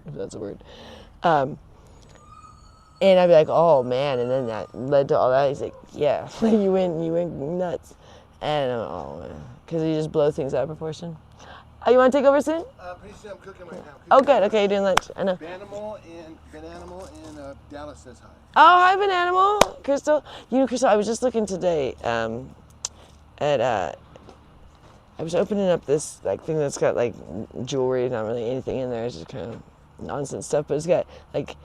if that's a word. And I'd be like, oh man, and then that led to all that. He's like, yeah, you went nuts. And I'm oh man, because you just blow things out of proportion. Oh, you want to take over soon? Pretty soon I'm cooking right now. Oh, good. Okay, you're doing lunch. I know. Bananimal in Dallas says hi. Oh, hi, Bananimal. Crystal. You know, Crystal, I was just looking today I was opening up this like thing that's got like jewelry, not really anything in there. It's just kind of nonsense stuff, but it's got like,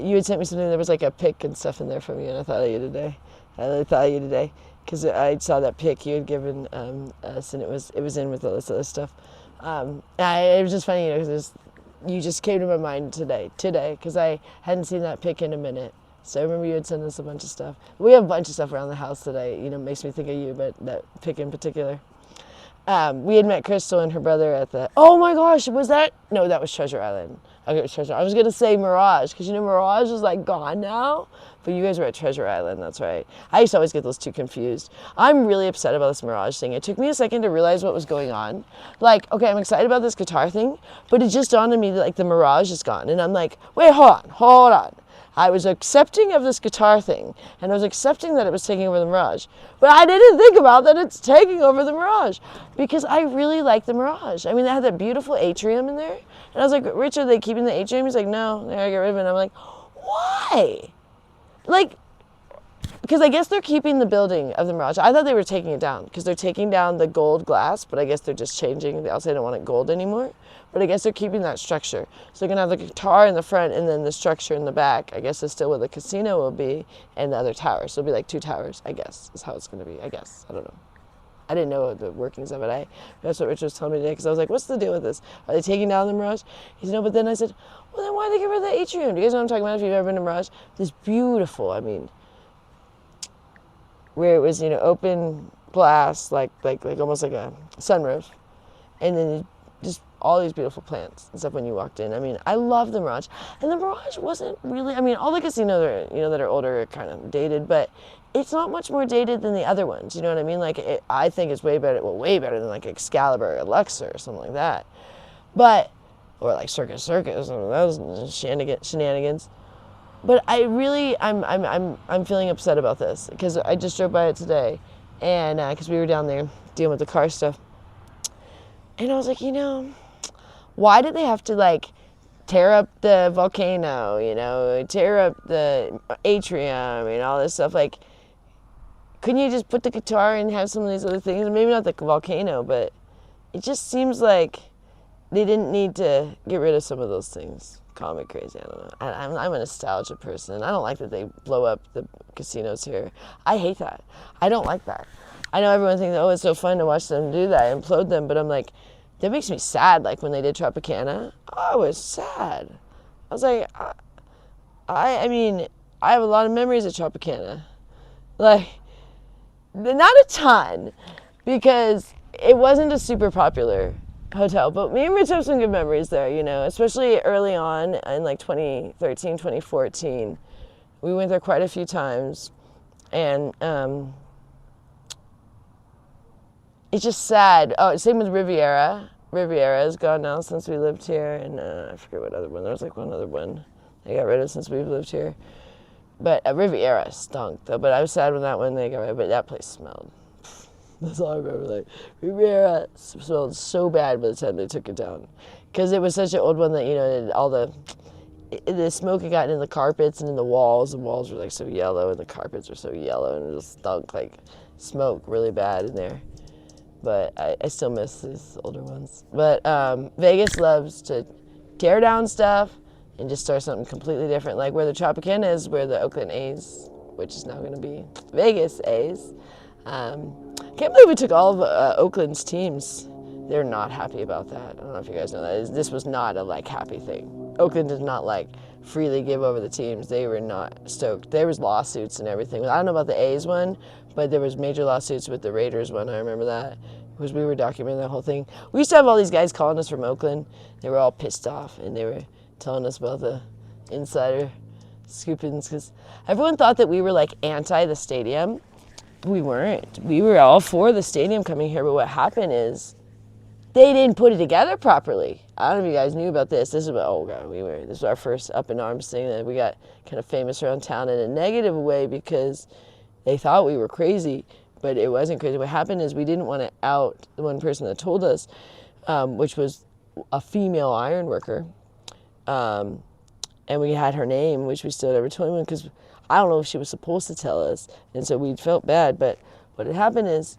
you had sent me something, there was like a pic and stuff in there from you, and I thought of you today. I really thought of you today, because I saw that pic you had given us, and it was in with all this other stuff. It was just funny, you know, because you just came to my mind today, because I hadn't seen that pic in a minute. So I remember you had sent us a bunch of stuff. We have a bunch of stuff around the house today, you know, makes me think of you, but that pic in particular. We had met Crystal and her brother at the, oh my gosh, was that? No, that was Treasure Island. Okay, it was Treasure. I was going to say Mirage, because you know Mirage is like gone now, but you guys were at Treasure Island, that's right. I used to always get those two confused. I'm really upset about this Mirage thing. It took me a second to realize what was going on. Like, okay, I'm excited about this guitar thing, but it just dawned on me that like the Mirage is gone. And I'm like, wait, hold on. I was accepting of this guitar thing, and I was accepting that it was taking over the Mirage. But I didn't think about that it's taking over the Mirage, because I really like the Mirage. I mean, they had that beautiful atrium in there. And I was like, Rich, are they keeping the atrium? He's like, no, they gotta get rid of it. And I'm like, why? Like, because I guess they're keeping the building of the Mirage. I thought they were taking it down, because they're taking down the gold glass, but I guess they're just changing. They also don't want it gold anymore. But I guess they're keeping that structure. So they're going to have the guitar in the front, and then the structure in the back, I guess, is still where the casino will be, and the other tower. So it'll be like two towers, I guess, is how it's going to be, I guess. I don't know. I didn't know the workings of it. That's what Rich was telling me today, because I was like, what's the deal with this? Are they taking down the Mirage? He said, no, but then I said, well, then why did they get rid of the atrium? Do you guys know what I'm talking about if you've ever been to Mirage? This beautiful, I mean, where it was, you know, open glass, like almost like a sunroof, and then just all these beautiful plants and stuff when you walked in. I mean, I love the Mirage. And the Mirage wasn't really, I mean, all the casinos are, you know, that are older are kind of dated, but it's not much more dated than the other ones. You know what I mean? Like, I think it's way better than like Excalibur or Luxor or something like that. But, or like Circus, or those shenanigans. But I really, I'm feeling upset about this, because I just drove by it today, and because we were down there dealing with the car stuff. And I was like, you know, why did they have to like tear up the volcano, you know, tear up the atrium and all this stuff? Like, couldn't you just put the guitar and have some of these other things? Maybe not the volcano, but it just seems like they didn't need to get rid of some of those things. Call me crazy, I don't know. I'm a nostalgia person. I don't like that they blow up the casinos here. I hate that. I don't like that. I know everyone thinks, oh, it's so fun to watch them do that, implode them, but I'm like, that makes me sad. Like when they did Tropicana, I was sad. I was like, I mean, I have a lot of memories of Tropicana. Like, not a ton, because it wasn't a super popular hotel, but me and Rich have some good memories there, you know, especially early on in like 2013, 2014. We went there quite a few times, and it's just sad. Oh, same with Riviera. Riviera is gone now since we lived here, and I forget what other one. There was like one other one they got rid of since we've lived here. But Riviera stunk, though. But I was sad when that one they got rid of, but that place smelled. That's all I remember. Like, Riviera smelled so bad by the time they took it down. Because it was such an old one that, you know, all the smoke had gotten in the carpets and in the walls. The walls were like so yellow, and the carpets were so yellow, and it just stunk like smoke really bad in there. But I still miss these older ones. But Vegas loves to tear down stuff and just start something completely different. Like where the Tropicana is, where the Oakland A's, which is now going to be Vegas A's. Can't believe we took all of Oakland's teams. They're not happy about that. I don't know if you guys know that. This was not a like happy thing. Oakland did not like freely give over the teams. They were not stoked. There was lawsuits and everything. I don't know about the A's one, but there was major lawsuits with the Raiders one. I remember that because we were documenting the whole thing. We used to have all these guys calling us from Oakland. They were all pissed off, and they were telling us about the insider scoopings because everyone thought that we were like anti the stadium. We weren't. We were all for the stadium coming here, but what happened is they didn't put it together properly. I don't know if you guys knew about this. This was our first up in arms thing that we got kind of famous around town in a negative way because they thought we were crazy, but it wasn't crazy. What happened is we didn't want to out the one person that told us, which was a female iron worker. And we had her name, which we still never told anyone because I don't know if she was supposed to tell us. And so we felt bad. But what had happened is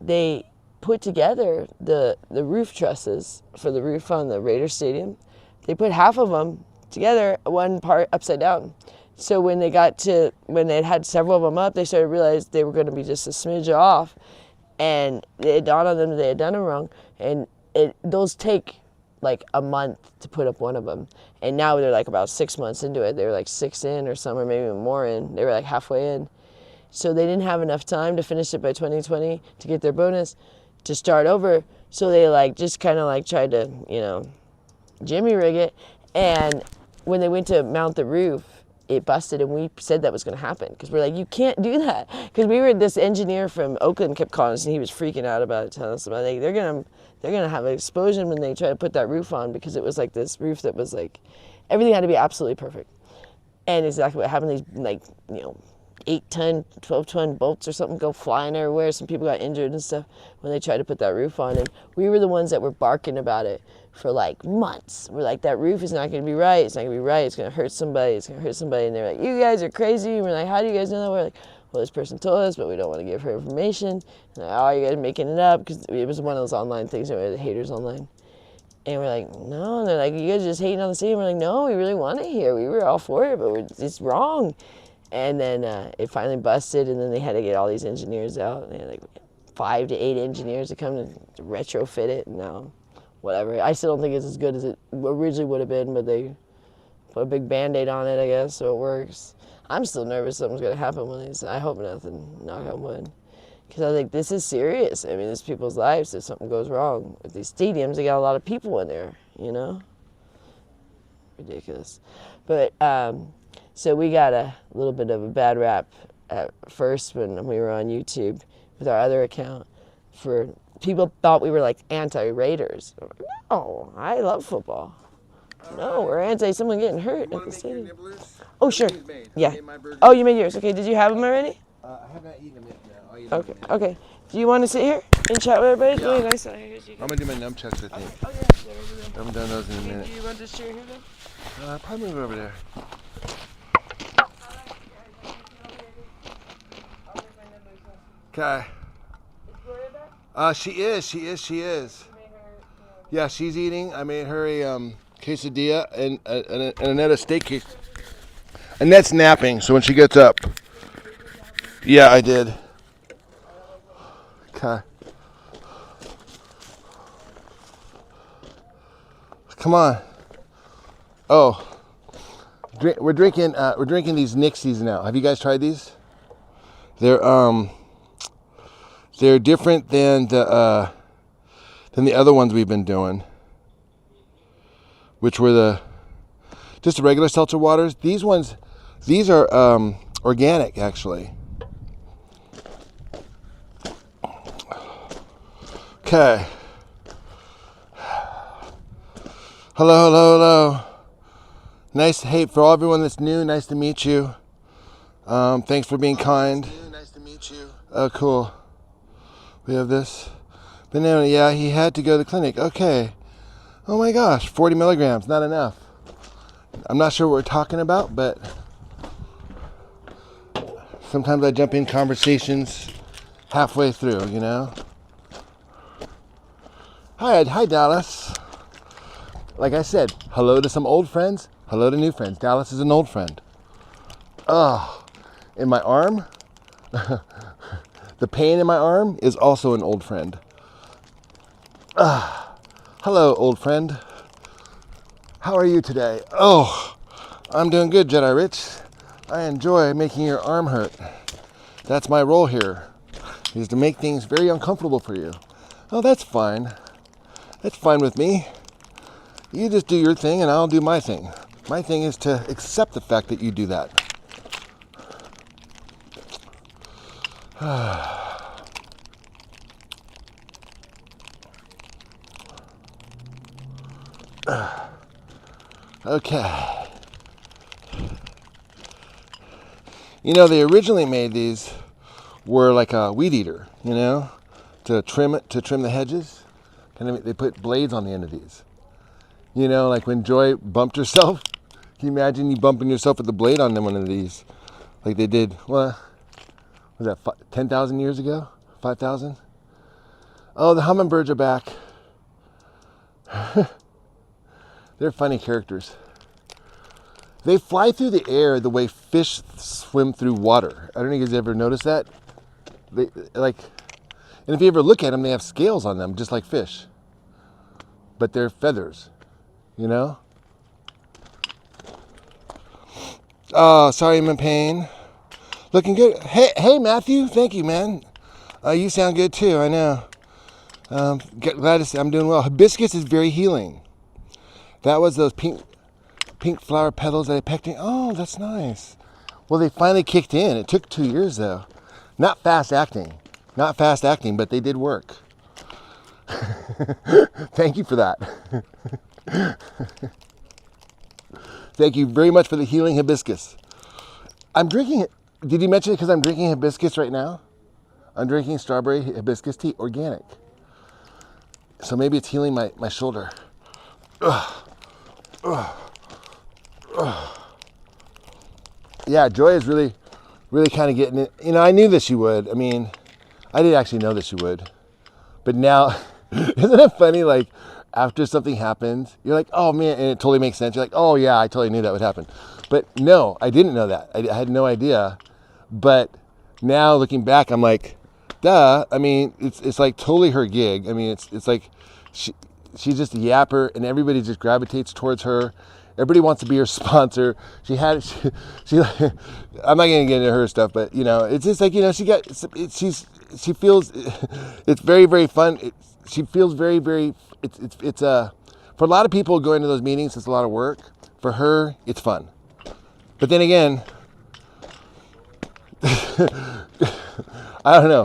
they put together the roof trusses for the roof on the Raider Stadium. They put half of them together, one part upside down. So when they had several of them up, they started to realize they were going to be just a smidge off. And it dawned on them that they had done it wrong. And those take like a month to put up one of them. And now they're like about 6 months into it. They were like 6 in or some, or maybe even more in. They were like halfway in. So they didn't have enough time to finish it by 2020 to get their bonus to start over. So they like just kind of like tried to, jimmy rig it. And when they went to mount the roof, it busted, and we said that was going to happen because we're like, you can't do that. Because this engineer from Oakland kept calling us, and he was freaking out about it, telling us about it. They're gonna have an explosion when they try to put that roof on because it was like this roof that was like everything had to be absolutely perfect. And exactly what happened, these 8-ton, 12-ton bolts or something go flying everywhere. Some people got injured and stuff when they tried to put that roof on. And we were the ones that were barking about it for like months. We're like, that roof is not going to be right. It's not going to be right. It's going to hurt somebody. It's going to hurt somebody. And they're like, you guys are crazy. And we're like, how do you guys know that? We're like, well, this person told us, but we don't want to give her information. And like, oh, you guys are making it up. Because it was one of those online things where the haters online. And we're like, no. And they're like, you guys are just hating on the city. And we're like, no, we really want it here. We were all for it, but it's wrong. And then it finally busted, and then they had to get all these engineers out. And they had like 5 to 8 engineers to come to retrofit it. And now, whatever. I still don't think it's as good as it originally would have been, but they put a big Band-Aid on it, I guess, so it works. I'm still nervous something's going to happen with these. I hope nothing, knock on wood. Because I think this is serious. I mean, it's people's lives if something goes wrong. With these stadiums, they got a lot of people in there, Ridiculous. But, so we got a little bit of a bad rap at first when we were on YouTube with our other account. For people thought we were like anti-Raiders. No, I love football. No, we're anti someone getting hurt at the stadium. Oh, sure. Yeah. Oh, you made yours. Okay, did you have them already? I have not eaten them yet. No, I'll eat them. Okay. Do you want to sit here and chat with everybody? It's really nice out here. I'm going to do my nunchucks, I think. Oh, yeah. I haven't done those in a minute. Do you want this chair here then? Probably move over there. Okay. She is. Yeah, she's eating. I made her a quesadilla and Annette steak case. Annette's napping, so when she gets up. Yeah, I did. Okay. Come on. Oh. We're drinking these Nixies now. Have you guys tried these? They're different than the other ones we've been doing, which were just the regular seltzer waters. These are organic, actually. Okay. Hello. Nice. Hey, for everyone that's new, nice to meet you. Thanks for being kind. Nice to meet you. Oh, cool. We have this banana. Yeah, he had to go to the clinic. Okay. Oh my gosh, 40 milligrams, not enough. I'm not sure what we're talking about, but sometimes I jump in conversations halfway through, Hi, Dallas. Like I said, hello to some old friends, hello to new friends. Dallas is an old friend. In my arm. The pain in my arm is also an old friend. Hello, old friend. How are you today? Oh, I'm doing good, Jedi Rich. I enjoy making your arm hurt. That's my role here, is to make things very uncomfortable for you. Oh, that's fine. That's fine with me. You just do your thing and I'll do my thing. My thing is to accept the fact that you do that. Okay. You know, they originally made these were like a weed eater, you know, to trim the hedges. And they put blades on the end of these. You know, like when Joy bumped herself. Can you imagine you bumping yourself with the blade on one of these? Like they did, well, was that 10,000 years ago? 5,000? Oh, the hummingbirds are back. They're funny characters. They fly through the air the way fish swim through water. I don't know if you guys ever noticed that. They like, and if you ever look at them, they have scales on them, just like fish. But they're feathers, you know? Oh, sorry I'm in pain. Looking good. Hey, Matthew. Thank you, man. You sound good too. I know. Glad to see I'm doing well. Hibiscus is very healing. That was those pink flower petals that I pecked in. Oh, that's nice. Well, they finally kicked in. It took 2 years though. Not fast acting, but they did work. Thank you for that. Thank you very much for the healing hibiscus. I'm drinking it. Did you mention it because I'm drinking hibiscus right now? I'm drinking strawberry hibiscus tea, organic. So maybe it's healing my shoulder. Yeah, Joy is really kind of getting it. You know, I knew that she would. I mean, I did actually know that she would. But now, isn't it funny, like, after something happens, you're like, oh man, and it totally makes sense. You're like, oh yeah, I totally knew that would happen. But no, I didn't know that. I had no idea. But now looking back, I'm like, duh. I mean, it's like totally her gig. I mean, it's like she's just a yapper, and everybody just gravitates towards her. Everybody wants to be her sponsor. She I'm not gonna get into her stuff, but you know, it's just like, you know, she feels it's very, very fun. She feels very, very. It's for a lot of people going to those meetings, it's a lot of work. For her, it's fun. But then again, I don't know.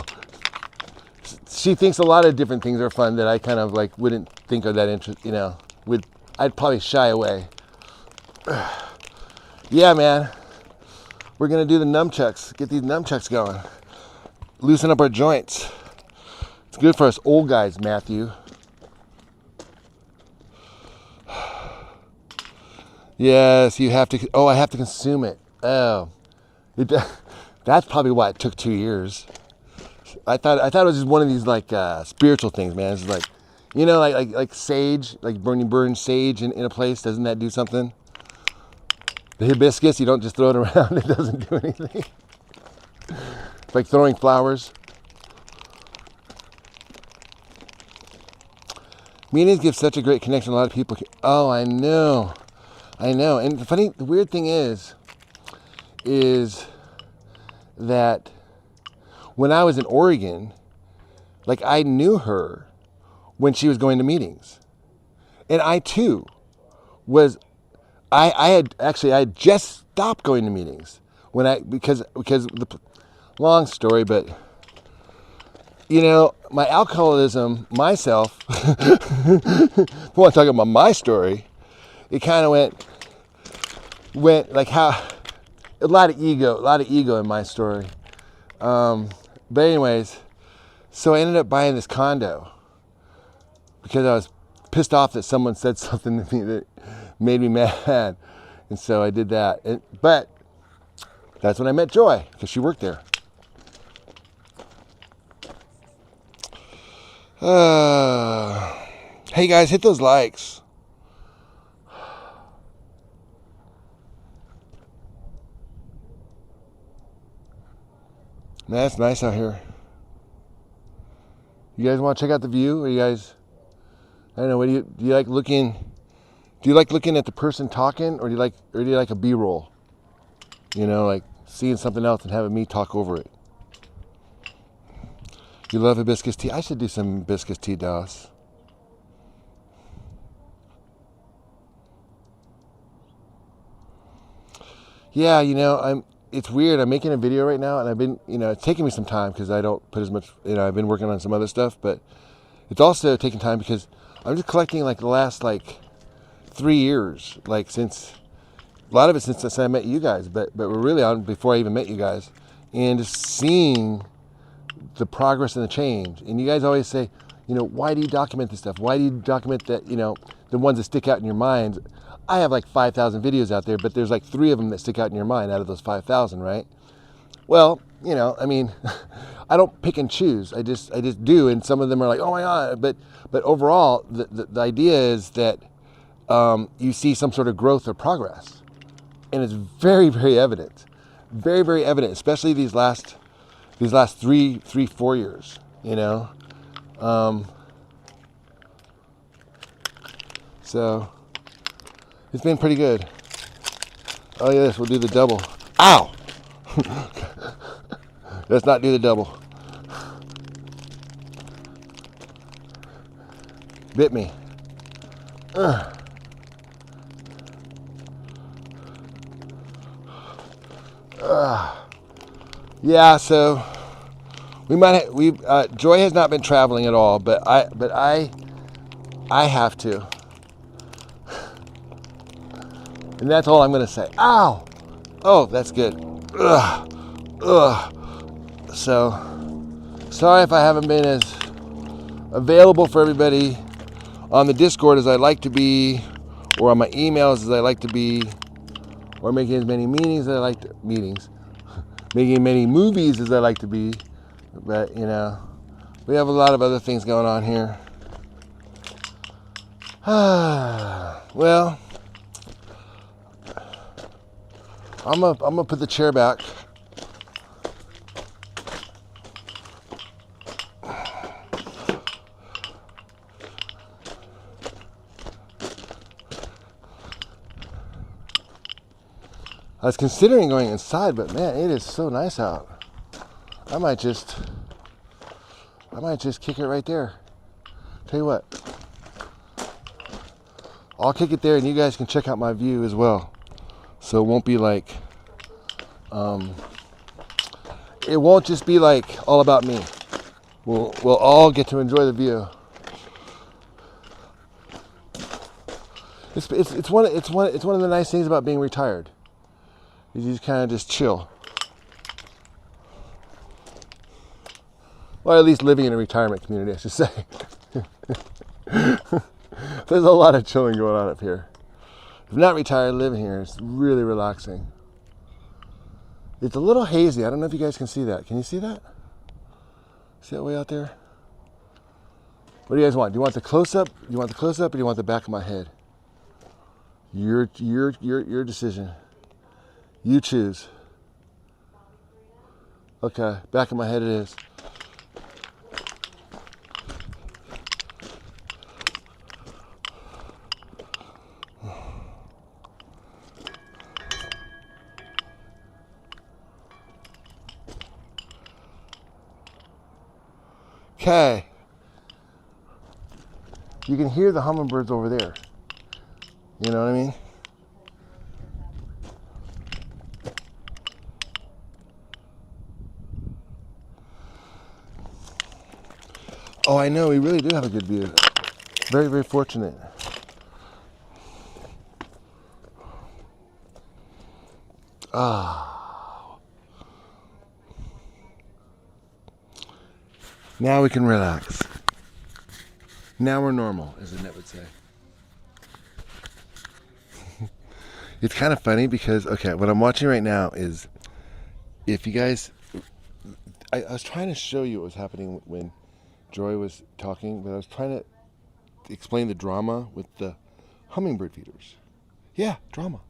She thinks a lot of different things are fun that I kind of like wouldn't think of that interest. You know, I'd probably shy away. Yeah, man. We're gonna do the nunchucks. Get these nunchucks going. Loosen up our joints. It's good for us old guys, Matthew. Yes, you have to. Oh, I have to consume it. Oh, that's probably why it took 2 years. I thought it was just one of these like spiritual things, man. It's like, you know, like sage, like burn sage in a place. Doesn't that do something? The hibiscus, you don't just throw it around. It doesn't do anything. It's like throwing flowers. Meetings give such a great connection. A lot of people. Oh, I know. And the weird thing is that when I was in Oregon, like I knew her when she was going to meetings, and I too was. I had just stopped going to meetings because long story, but you know, my alcoholism, myself. If I want to talk about my story, it kind of went like how a lot of ego in my story. But anyways, so I ended up buying this condo because I was pissed off that someone said something to me that made me mad, and so I did that. But that's when I met Joy, because she worked there. Hey guys, hit those likes. Man, it's nice out here. You guys want to check out the view? Or you guys, I don't know, do you like looking Do you like looking at the person talking, or do you like a B-roll? You know, like seeing something else and having me talk over it. You love hibiscus tea? I should do some hibiscus tea, Dallas. Yeah, you know, it's weird. I'm making a video right now, and I've been, you know, it's taking me some time because I don't put as much, you know, I've been working on some other stuff, but it's also taking time because I'm just collecting like the last like 3 years, like since, a lot of it since I met you guys, but we're really on before I even met you guys, and just seeing the progress and the change. And you guys always say, you know, why do you document this stuff? Why do you document that, you know, the ones that stick out in your mind? I have like 5,000 videos out there, but there's like 3 of them that stick out in your mind out of those 5,000, right? Well, you know, I mean, I don't pick and choose. I just do, and some of them are like, oh my God. But overall, the idea is that you see some sort of growth or progress, and it's very, very evident, very, very evident, especially these last 4 years. You know, so it's been pretty good. Oh yes, we'll do the double. Ow! Let's not do the double. Bit me. Yeah, so Joy has not been traveling at all, but I have to. And that's all I'm going to say. Ow! Oh, that's good. Ugh. So, sorry if I haven't been as available for everybody on the Discord as I'd like to be, or on my emails as I like to be, or making as many meetings as I like to, making as many movies as I like to be. But, you know, we have a lot of other things going on here. Well, I'm gonna put the chair back. I was considering going inside, but man, it is so nice out. I might just kick it right there. Tell you what, I'll kick it there, and you guys can check out my view as well. So it won't be like, it won't just be like all about me. We'll all get to enjoy the view. It's one of the nice things about being retired. You just kind of just chill. Or at least living in a retirement community, I should say. There's a lot of chilling going on up here. If not retired, living here, it's really relaxing. It's a little hazy. I don't know if you guys can see that. Can you see that? See that way out there? What do you guys want? Do you want the close-up? Do you want the close-up, or do you want the back of my head? Your decision. You choose. Okay, back of my head it is. Okay. You can hear the hummingbirds over there. You know what I mean? Oh, I know. We really do have a good view. Very, very fortunate. Ah. Now we can relax. Now we're normal, as Annette would say. It's kind of funny because, okay, what I'm watching right now is, if you guys, I was trying to show you what was happening when Joy was talking, but I was trying to explain the drama with the hummingbird feeders. Yeah, drama.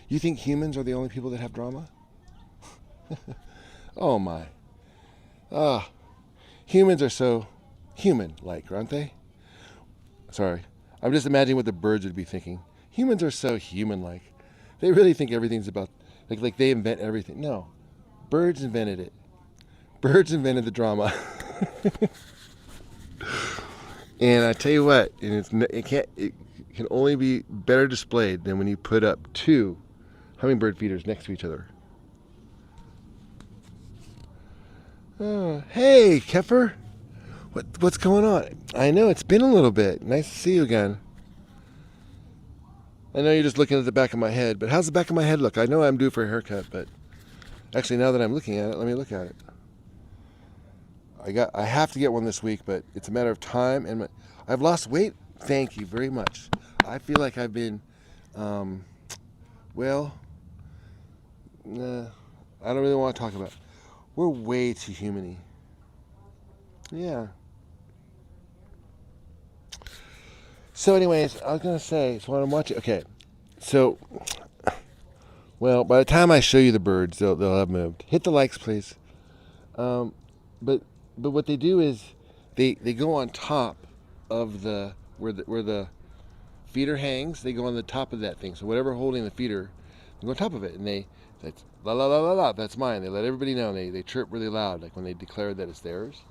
You think humans are the only people that have drama? Oh my. Humans are so human-like, aren't they? Sorry. I'm just imagining what the birds would be thinking. Humans are so human-like. They really think everything's about, like they invent everything. No, birds invented it. Birds invented the drama. And I tell you what, and it can only be better displayed than when you put up two hummingbird feeders next to each other. Oh, hey, Keffer. What's going on? I know, it's been a little bit. Nice to see you again. I know you're just looking at the back of my head, but how's the back of my head look? I know I'm due for a haircut, but actually now that I'm looking at it, let me look at it. I have to get one this week, but it's a matter of time, and I've lost weight. Thank you very much. I feel like I've been, well, I don't really want to talk about it. We're way too human-y. Yeah. So anyways, I was going to say, so what I'm watching, okay, so, well, by the time I show you the birds, they'll have moved. Hit the likes, please. But what they do is they go on top of where the feeder hangs. They go on the top of that thing. So whatever holding the feeder, they go on top of it, and that's la la la la la. That's mine. They let everybody know. They chirp really loud, like when they declare that it's theirs.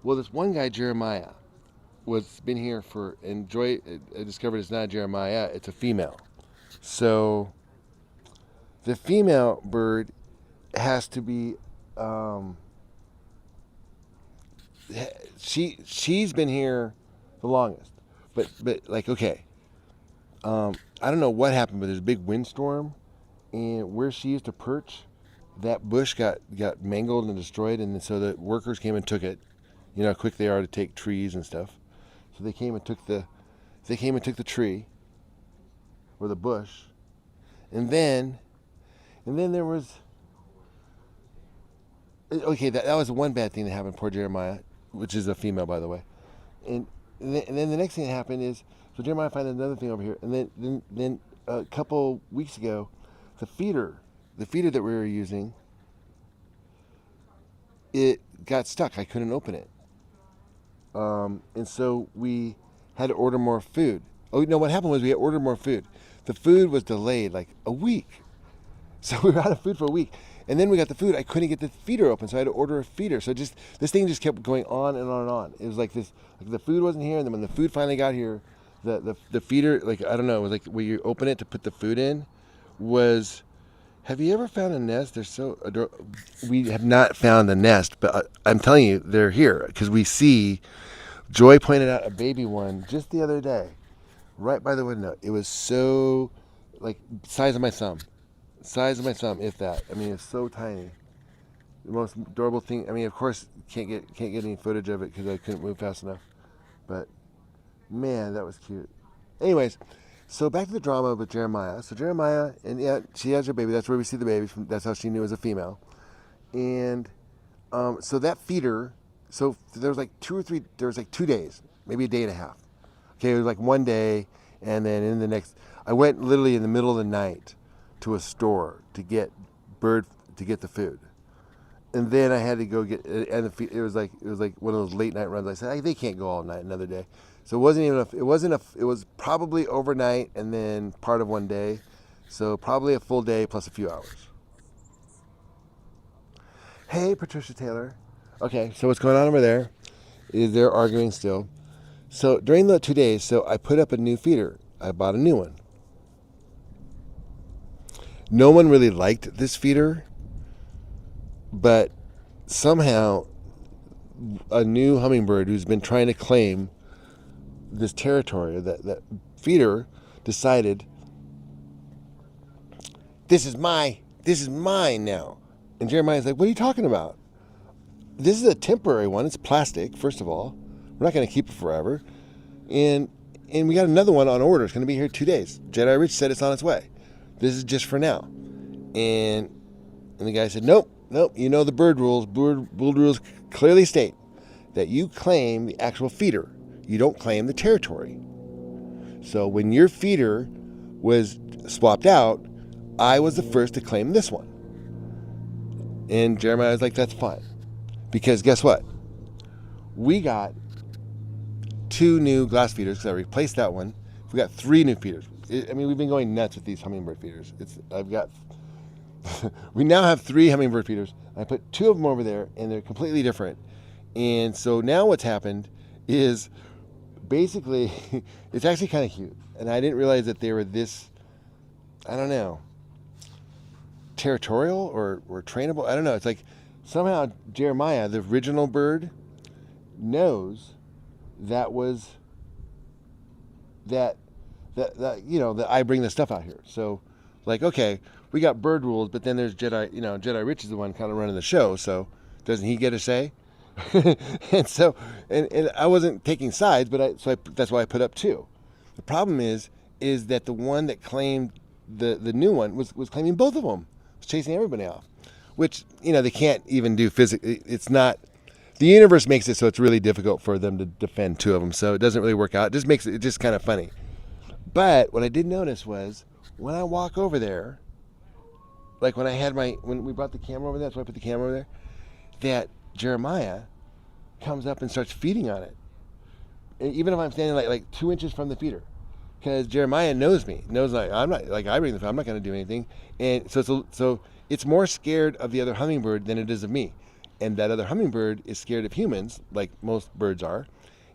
Well, this one guy, Jeremiah, been here for, and Joy discovered it's not Jeremiah. It's a female. So the female bird has to be. She's been here the longest, but like, okay, I don't know what happened, but there's a big windstorm, and where she used to perch, that bush got mangled and destroyed, and so the workers came and took it. You know how quick they are to take trees and stuff. So they came and took the tree or the bush, and then there was, okay, that was one bad thing that happened. Poor Jeremiah, which is a female, by the way. And then the next thing that happened is, so Jeremiah found another thing over here. And then a couple weeks ago, the feeder that we were using, it got stuck. I couldn't open it. And so we had to order more food. Oh, no, what happened was we had ordered more food. The food was delayed like a week. So we were out of food for a week. And then we got the food. I couldn't get the feeder open, so I had to order a feeder. So this thing just kept going on and on and on. It was like this, like the food wasn't here, and then when the food finally got here, the feeder, like, I don't know, it was like where you open it to put the food in, was, have you ever found a nest? They're so adorable. We have not found the nest, but I'm telling you, they're here, because we see, Joy pointed out a baby one just the other day, right by the window. It was so, like, size of my thumb, if that. I mean, it's so tiny. The most adorable thing. I mean, of course, can't get any footage of it because I couldn't move fast enough. But man, that was cute. Anyways, so back to the drama with Jeremiah. So Jeremiah, and yeah, she has her baby. That's where we see the baby. That's how she knew it was a female. And so that feeder. So there was like 2 days, maybe a day and a half. Okay, it was like one day, and then in the next, I went literally in the middle of the night to a store to get the food, and then I had to go get, and it was like one of those late night runs. I said, they can't go all night, another day. So it was probably overnight and then part of one day, so probably a full day plus a few hours. Hey, Patricia Taylor. Okay, so what's going on over there is they're arguing still. So during the 2 days, so I put up a new feeder. I bought a new one. No one really liked this feeder, but somehow a new hummingbird who's been trying to claim this territory, that feeder, decided, this is mine now. And Jeremiah's like, what are you talking about? This is a temporary one. It's plastic, first of all. We're not going to keep it forever. And we got another one on order. It's going to be here 2 days. Jedi Rich said it's on its way. This is just for now. And the guy said, nope. You know the bird rules. Bird rules clearly state that you claim the actual feeder. You don't claim the territory. So when your feeder was swapped out, I was the first to claim this one. And Jeremiah was like, that's fine. Because guess what? We got 2 new glass feeders because I replaced that one. We got 3 new feeders. I mean, we've been going nuts with these hummingbird feeders. We now have 3 hummingbird feeders. I put 2 of them over there, and they're completely different. And so now what's happened is basically, it's actually kind of cute. And I didn't realize that they were this, I don't know, territorial or trainable. I don't know. It's like somehow Jeremiah, the original bird, knows that I bring the stuff out here. So, like, okay, we got bird rules, but then there's Jedi Rich is the one kind of running the show. So, doesn't he get a say? and so, and I wasn't taking sides, but that's why I put up 2. The problem is that the one that claimed the new one was claiming both of them, was chasing everybody off, which they can't even do physically. It's not. The universe makes it so it's really difficult for them to defend 2 of them, so it doesn't really work out. It just makes it just kind of funny. But what I did notice was when I walk over there, like when we brought the camera over there, that's why I put the camera over there, that Jeremiah comes up and starts feeding on it, even if I'm standing like 2 inches from the feeder, because Jeremiah knows me, I'm not like I bring the food, I'm not going to do anything, and so it's more scared of the other hummingbird than it is of me. And that other hummingbird is scared of humans, like most birds are.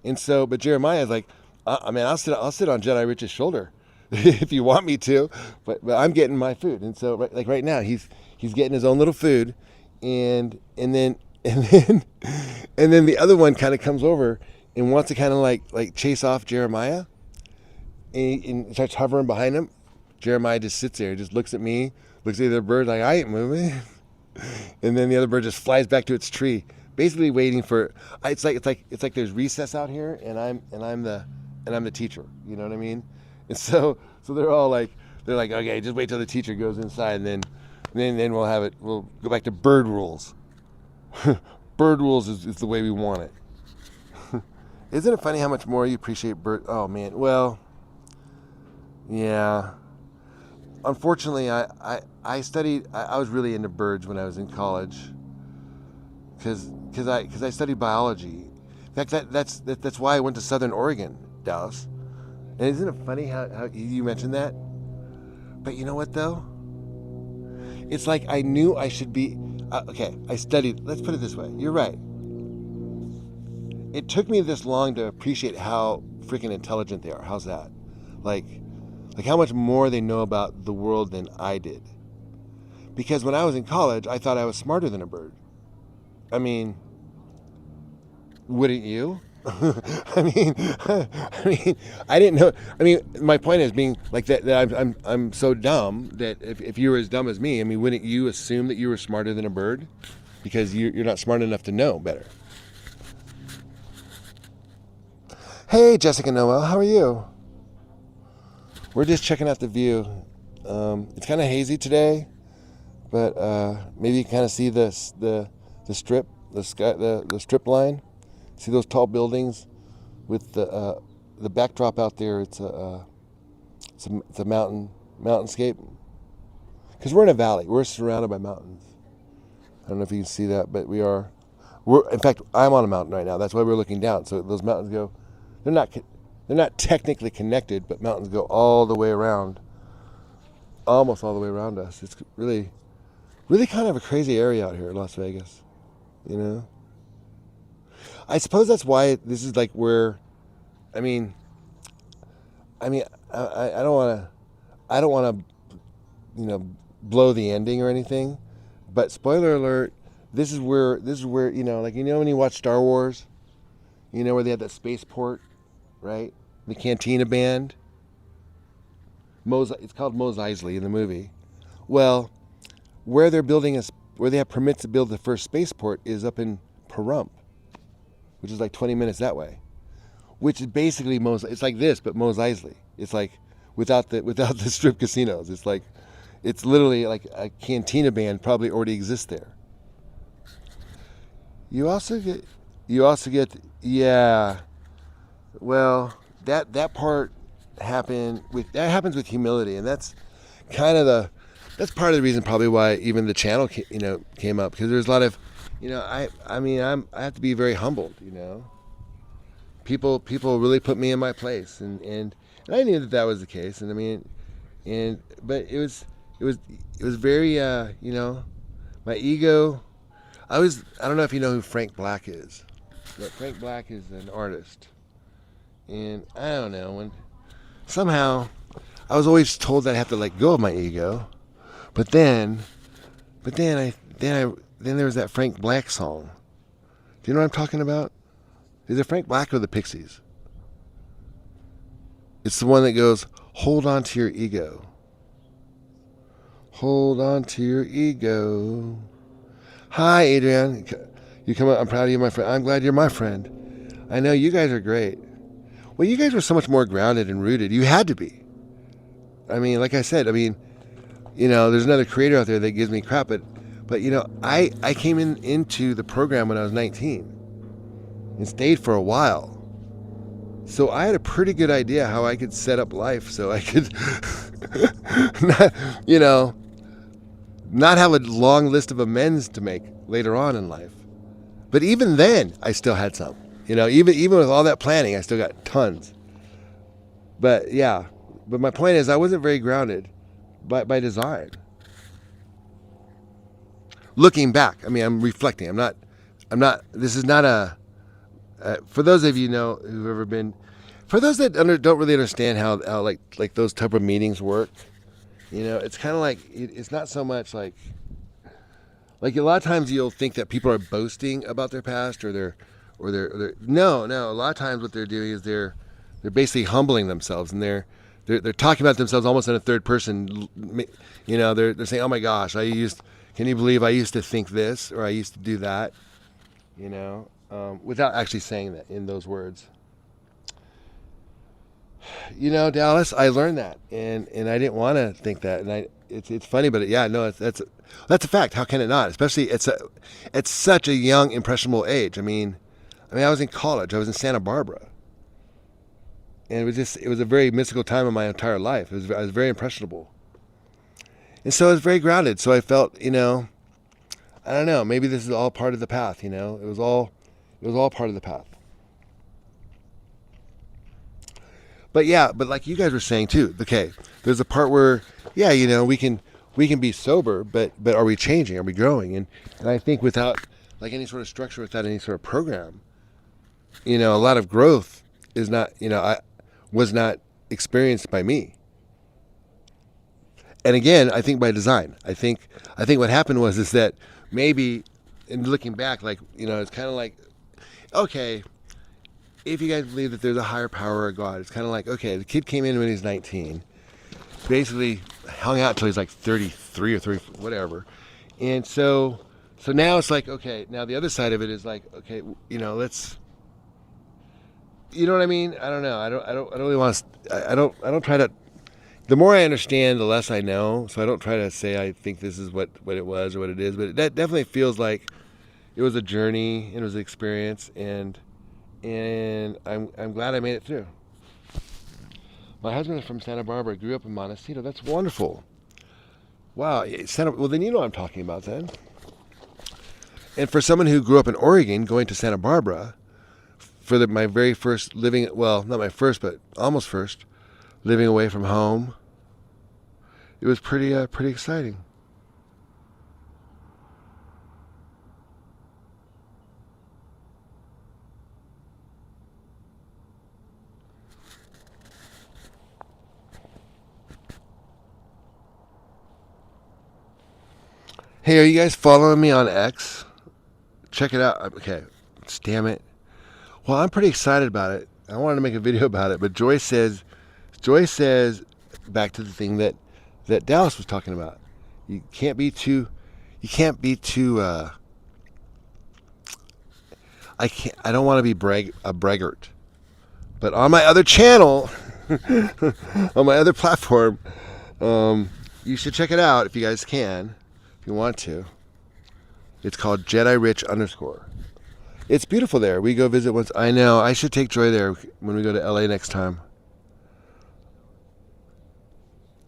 And so, but Jeremiah is like, I'll sit on Jedi Rich's shoulder if you want me to, but I'm getting my food. And so, like right now, he's getting his own little food, and then the other one kind of comes over and wants to kind of like chase off Jeremiah, and starts hovering behind him. Jeremiah just sits there, just looks at me, looks at the other bird like, I ain't moving. And then the other bird just flies back to its tree, basically waiting for. It's like there's recess out here, and I'm the teacher. You know what I mean? And so they're like, okay, just wait till the teacher goes inside, and then we'll have it. We'll go back to bird rules. Bird rules is the way we want it. Isn't it funny how much more you appreciate bird? Oh man, well, yeah. Unfortunately, I studied. I was really into birds when I was in college, because I studied biology. In fact, that's why I went to Southern Oregon, Dallas. And isn't it funny how you mentioned that? But you know what though? It's like I knew I should be. Okay, I studied. Let's put it this way. You're right. It took me this long to appreciate how freaking intelligent they are. How's that? Like how much more they know about the world than I did. Because when I was in college, I thought I was smarter than a bird. I mean, wouldn't you? I mean, I didn't know. I mean, my point is being like that I'm so dumb that if you were as dumb as me, I mean, wouldn't you assume that you were smarter than a bird? Because you're not smart enough to know better. Hey, Jessica Noel, how are you? We're just checking out the view. It's kind of hazy today, but maybe you can kind of see the strip, the sky, the strip line. See those tall buildings with the backdrop out there. It's a mountainscape. Because we're in a valley. We're surrounded by mountains. I don't know if you can see that, but in fact, I'm on a mountain right now. That's why we're looking down. So those mountains go. They're not technically connected, but mountains go all the way around, almost all the way around us. It's really, really kind of a crazy area out here in Las Vegas, you know? I suppose that's why this is like where, I don't want to, blow the ending or anything, but spoiler alert, this is where, like, when you watch Star Wars, where they had that spaceport, right? The Cantina Band. It's called Mos Eisley in the movie. Well, where they have permits to build the first spaceport is up in Pahrump, which is like 20 minutes that way. Which is basically it's like this, but Mos Eisley. It's like without the strip casinos. It's literally like a Cantina Band probably already exists there. You also get yeah. Well, that part happens with humility, and that's kind of that's part of the reason probably why even the channel came up, because there's a lot of I have to be very humbled, people really put me in my place, and I knew that was the case, and I mean, but it was very my ego. I don't know if you know who Frank Black is, but Frank Black is an artist, and I don't know, when somehow I was always told that I have to let go of my ego, but then there was that Frank Black song. Do you know what I'm talking about? Is it Frank Black or the Pixies? It's the one that goes, "Hold on to your ego. Hold on to your ego." Hi, Adrian. You come up. I'm proud of you, my friend. I'm glad you're my friend. I know you guys are great. Well, you guys were so much more grounded and rooted. You had to be. I mean, like I said, there's another creator out there that gives me crap, but I came into the program when I was 19 and stayed for a while. So I had a pretty good idea how I could set up life so I could not have a long list of amends to make later on in life. But even then, I still had some. Even with all that planning, I still got tons. But yeah, but my point is I wasn't very grounded by design. Looking back, I'm reflecting. I'm not, this is not for those of you who've ever been, for those that don't really understand how like those type of meetings work, it's kind of like, it's not so much like a lot of times you'll think that people are boasting about their past or they're no, a lot of times what they're doing is they're basically humbling themselves, and they're talking about themselves almost in a third person. They're saying, "Oh my gosh, can you believe I used to think this, or I used to do that?" Without actually saying that in those words. Dallas, I learned that, and I didn't want to think that, and it's funny, but that's a fact. How can it not? Especially it's such a young, impressionable age. I mean, I was in college. I was in Santa Barbara, and it was a very mystical time in my entire life. I was very impressionable, and so I was very grounded. So I felt, I don't know, maybe this is all part of the path. It was all part of the path. But like you guys were saying too, okay, there's a part where, we can be sober, but are we changing? Are we growing? And I think without like any sort of structure, without any sort of program, a lot of growth is not, was not experienced by me. And again, I think by design. I think what happened is that maybe, in looking back, like, it's kind of like, okay, if you guys believe that there's a higher power or God, it's kind of like, okay, the kid came in when he's 19, basically hung out until he's like 33 or 30, whatever. And so now it's like, okay, now the other side of it is like, okay, let's, you know what I mean? I don't know. I don't really want to, I don't try to, the more I understand, the less I know. So I don't try to say I think this is what it was or what it is, but that definitely feels like it was a journey, it was an experience, and I'm glad I made it through. My husband is from Santa Barbara, grew up in Montecito. That's wonderful. Wow, well then you know what I'm talking about then. And for someone who grew up in Oregon, going to Santa Barbara for my very first living, well, not my first, but almost first, living away from home, it was pretty exciting. Hey, are you guys following me on X? Check it out. Okay, damn it. Well, I'm pretty excited about it. I wanted to make a video about it, but Joyce says, back to the thing that Dallas was talking about. I don't want to be a braggart. But on my other channel, on my other platform, you should check it out if you guys can. If you want to. It's called Jedi Rich _ It's beautiful there. We go visit once. I know. I should take Joy there when we go to LA next time.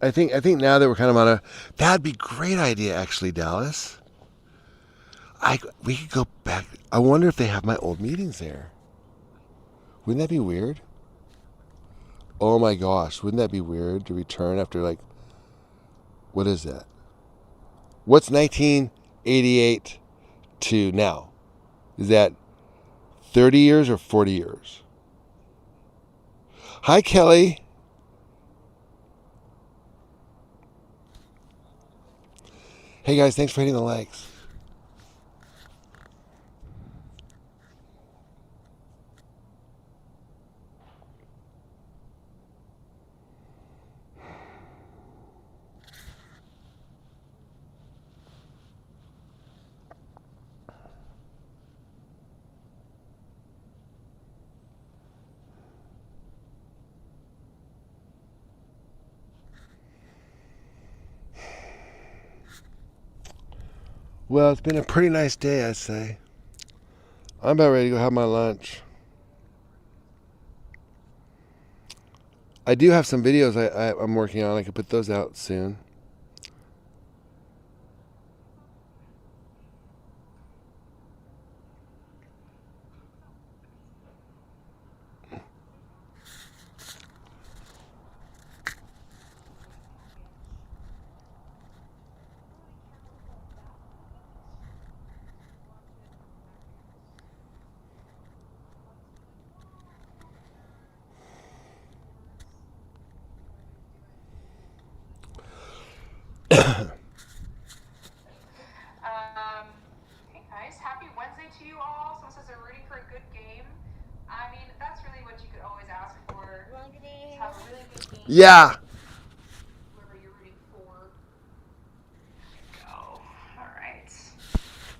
I think now that we're kind of on that'd be a great idea actually, Dallas. We could go back. I wonder if they have my old meetings there. Wouldn't that be weird? Oh my gosh, wouldn't that be weird to return after like, what is that? What's 1988 to now? Is that 30 years or 40 years? Hi, Kelly. Hey guys, thanks for hitting the likes. Well, it's been a pretty nice day, I'd say. I'm about ready to go have my lunch. I do have some videos I'm working on. I could put those out soon. Hey guys, happy Wednesday to you all. Someone says they're rooting for a good game. I mean, that's really what you could always ask for. Just have a really good game. Yeah. Whoever you're rooting for. Go. Alright.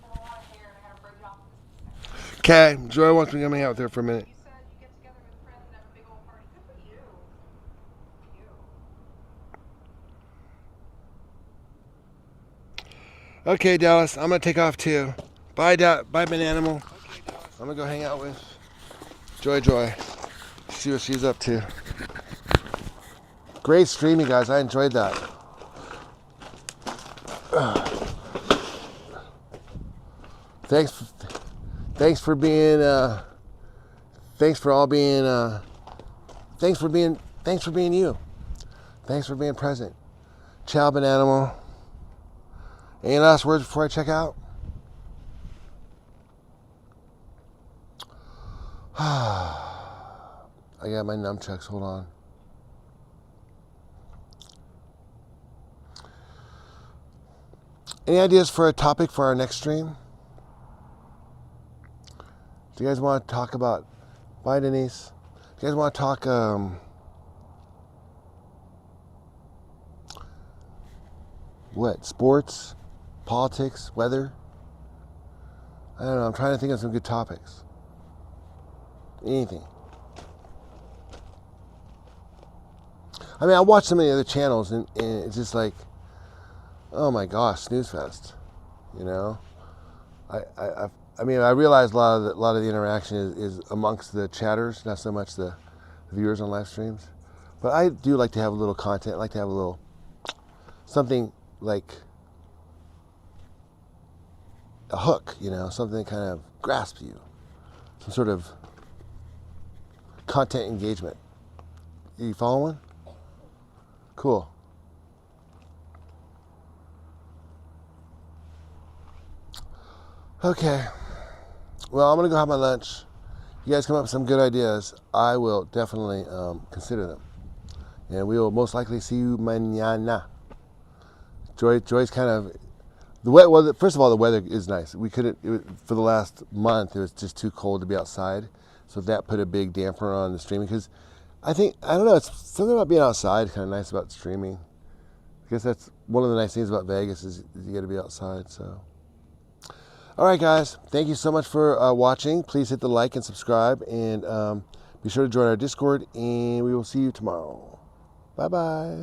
A lot of hair, I gotta break it off. Okay, Joy wants me to hang out with her for a minute. You said you get together with friends and have a big old party. Good for you. Okay, Dallas, I'm gonna take off too. Bye, bye, Bananimal. I'm gonna go hang out with Joy. See what she's up to. Great streaming, guys. I enjoyed that. Thanks for being thanks for being you. Thanks for being present. Ciao, Bananimal. Any last words before I check out? I got my nunchucks. Hold on. Any ideas for a topic for our next stream? Do you guys want to talk about... Bye, Denise. Do you guys want to talk... what? Sports? Politics? Weather? I don't know. I'm trying to think of some good topics. Anything. I mean, I watch some of the other channels, and it's just like, oh my gosh, snooze fest. You know, I mean, I realize a lot of the interaction is amongst the chatters, not so much the viewers on live streams. But I do like to have a little content. I like to have a little something like a hook, you know, something that kind of grasps you, some sort of content engagement. You following? Cool. Okay. Well, I'm going to go have my lunch. You guys come up with some good ideas. I will definitely consider them. And we will most likely see you mañana. Joy's kind of... first of all, the weather is nice. For the last month, it was just too cold to be outside. So that put a big damper on the streaming. Because I don't know, it's something about being outside kind of nice about streaming. I guess that's one of the nice things about Vegas is you get to be outside. So, all right, guys, thank you so much for watching. Please hit the like and subscribe, and be sure to join our Discord. And we will see you tomorrow. Bye bye.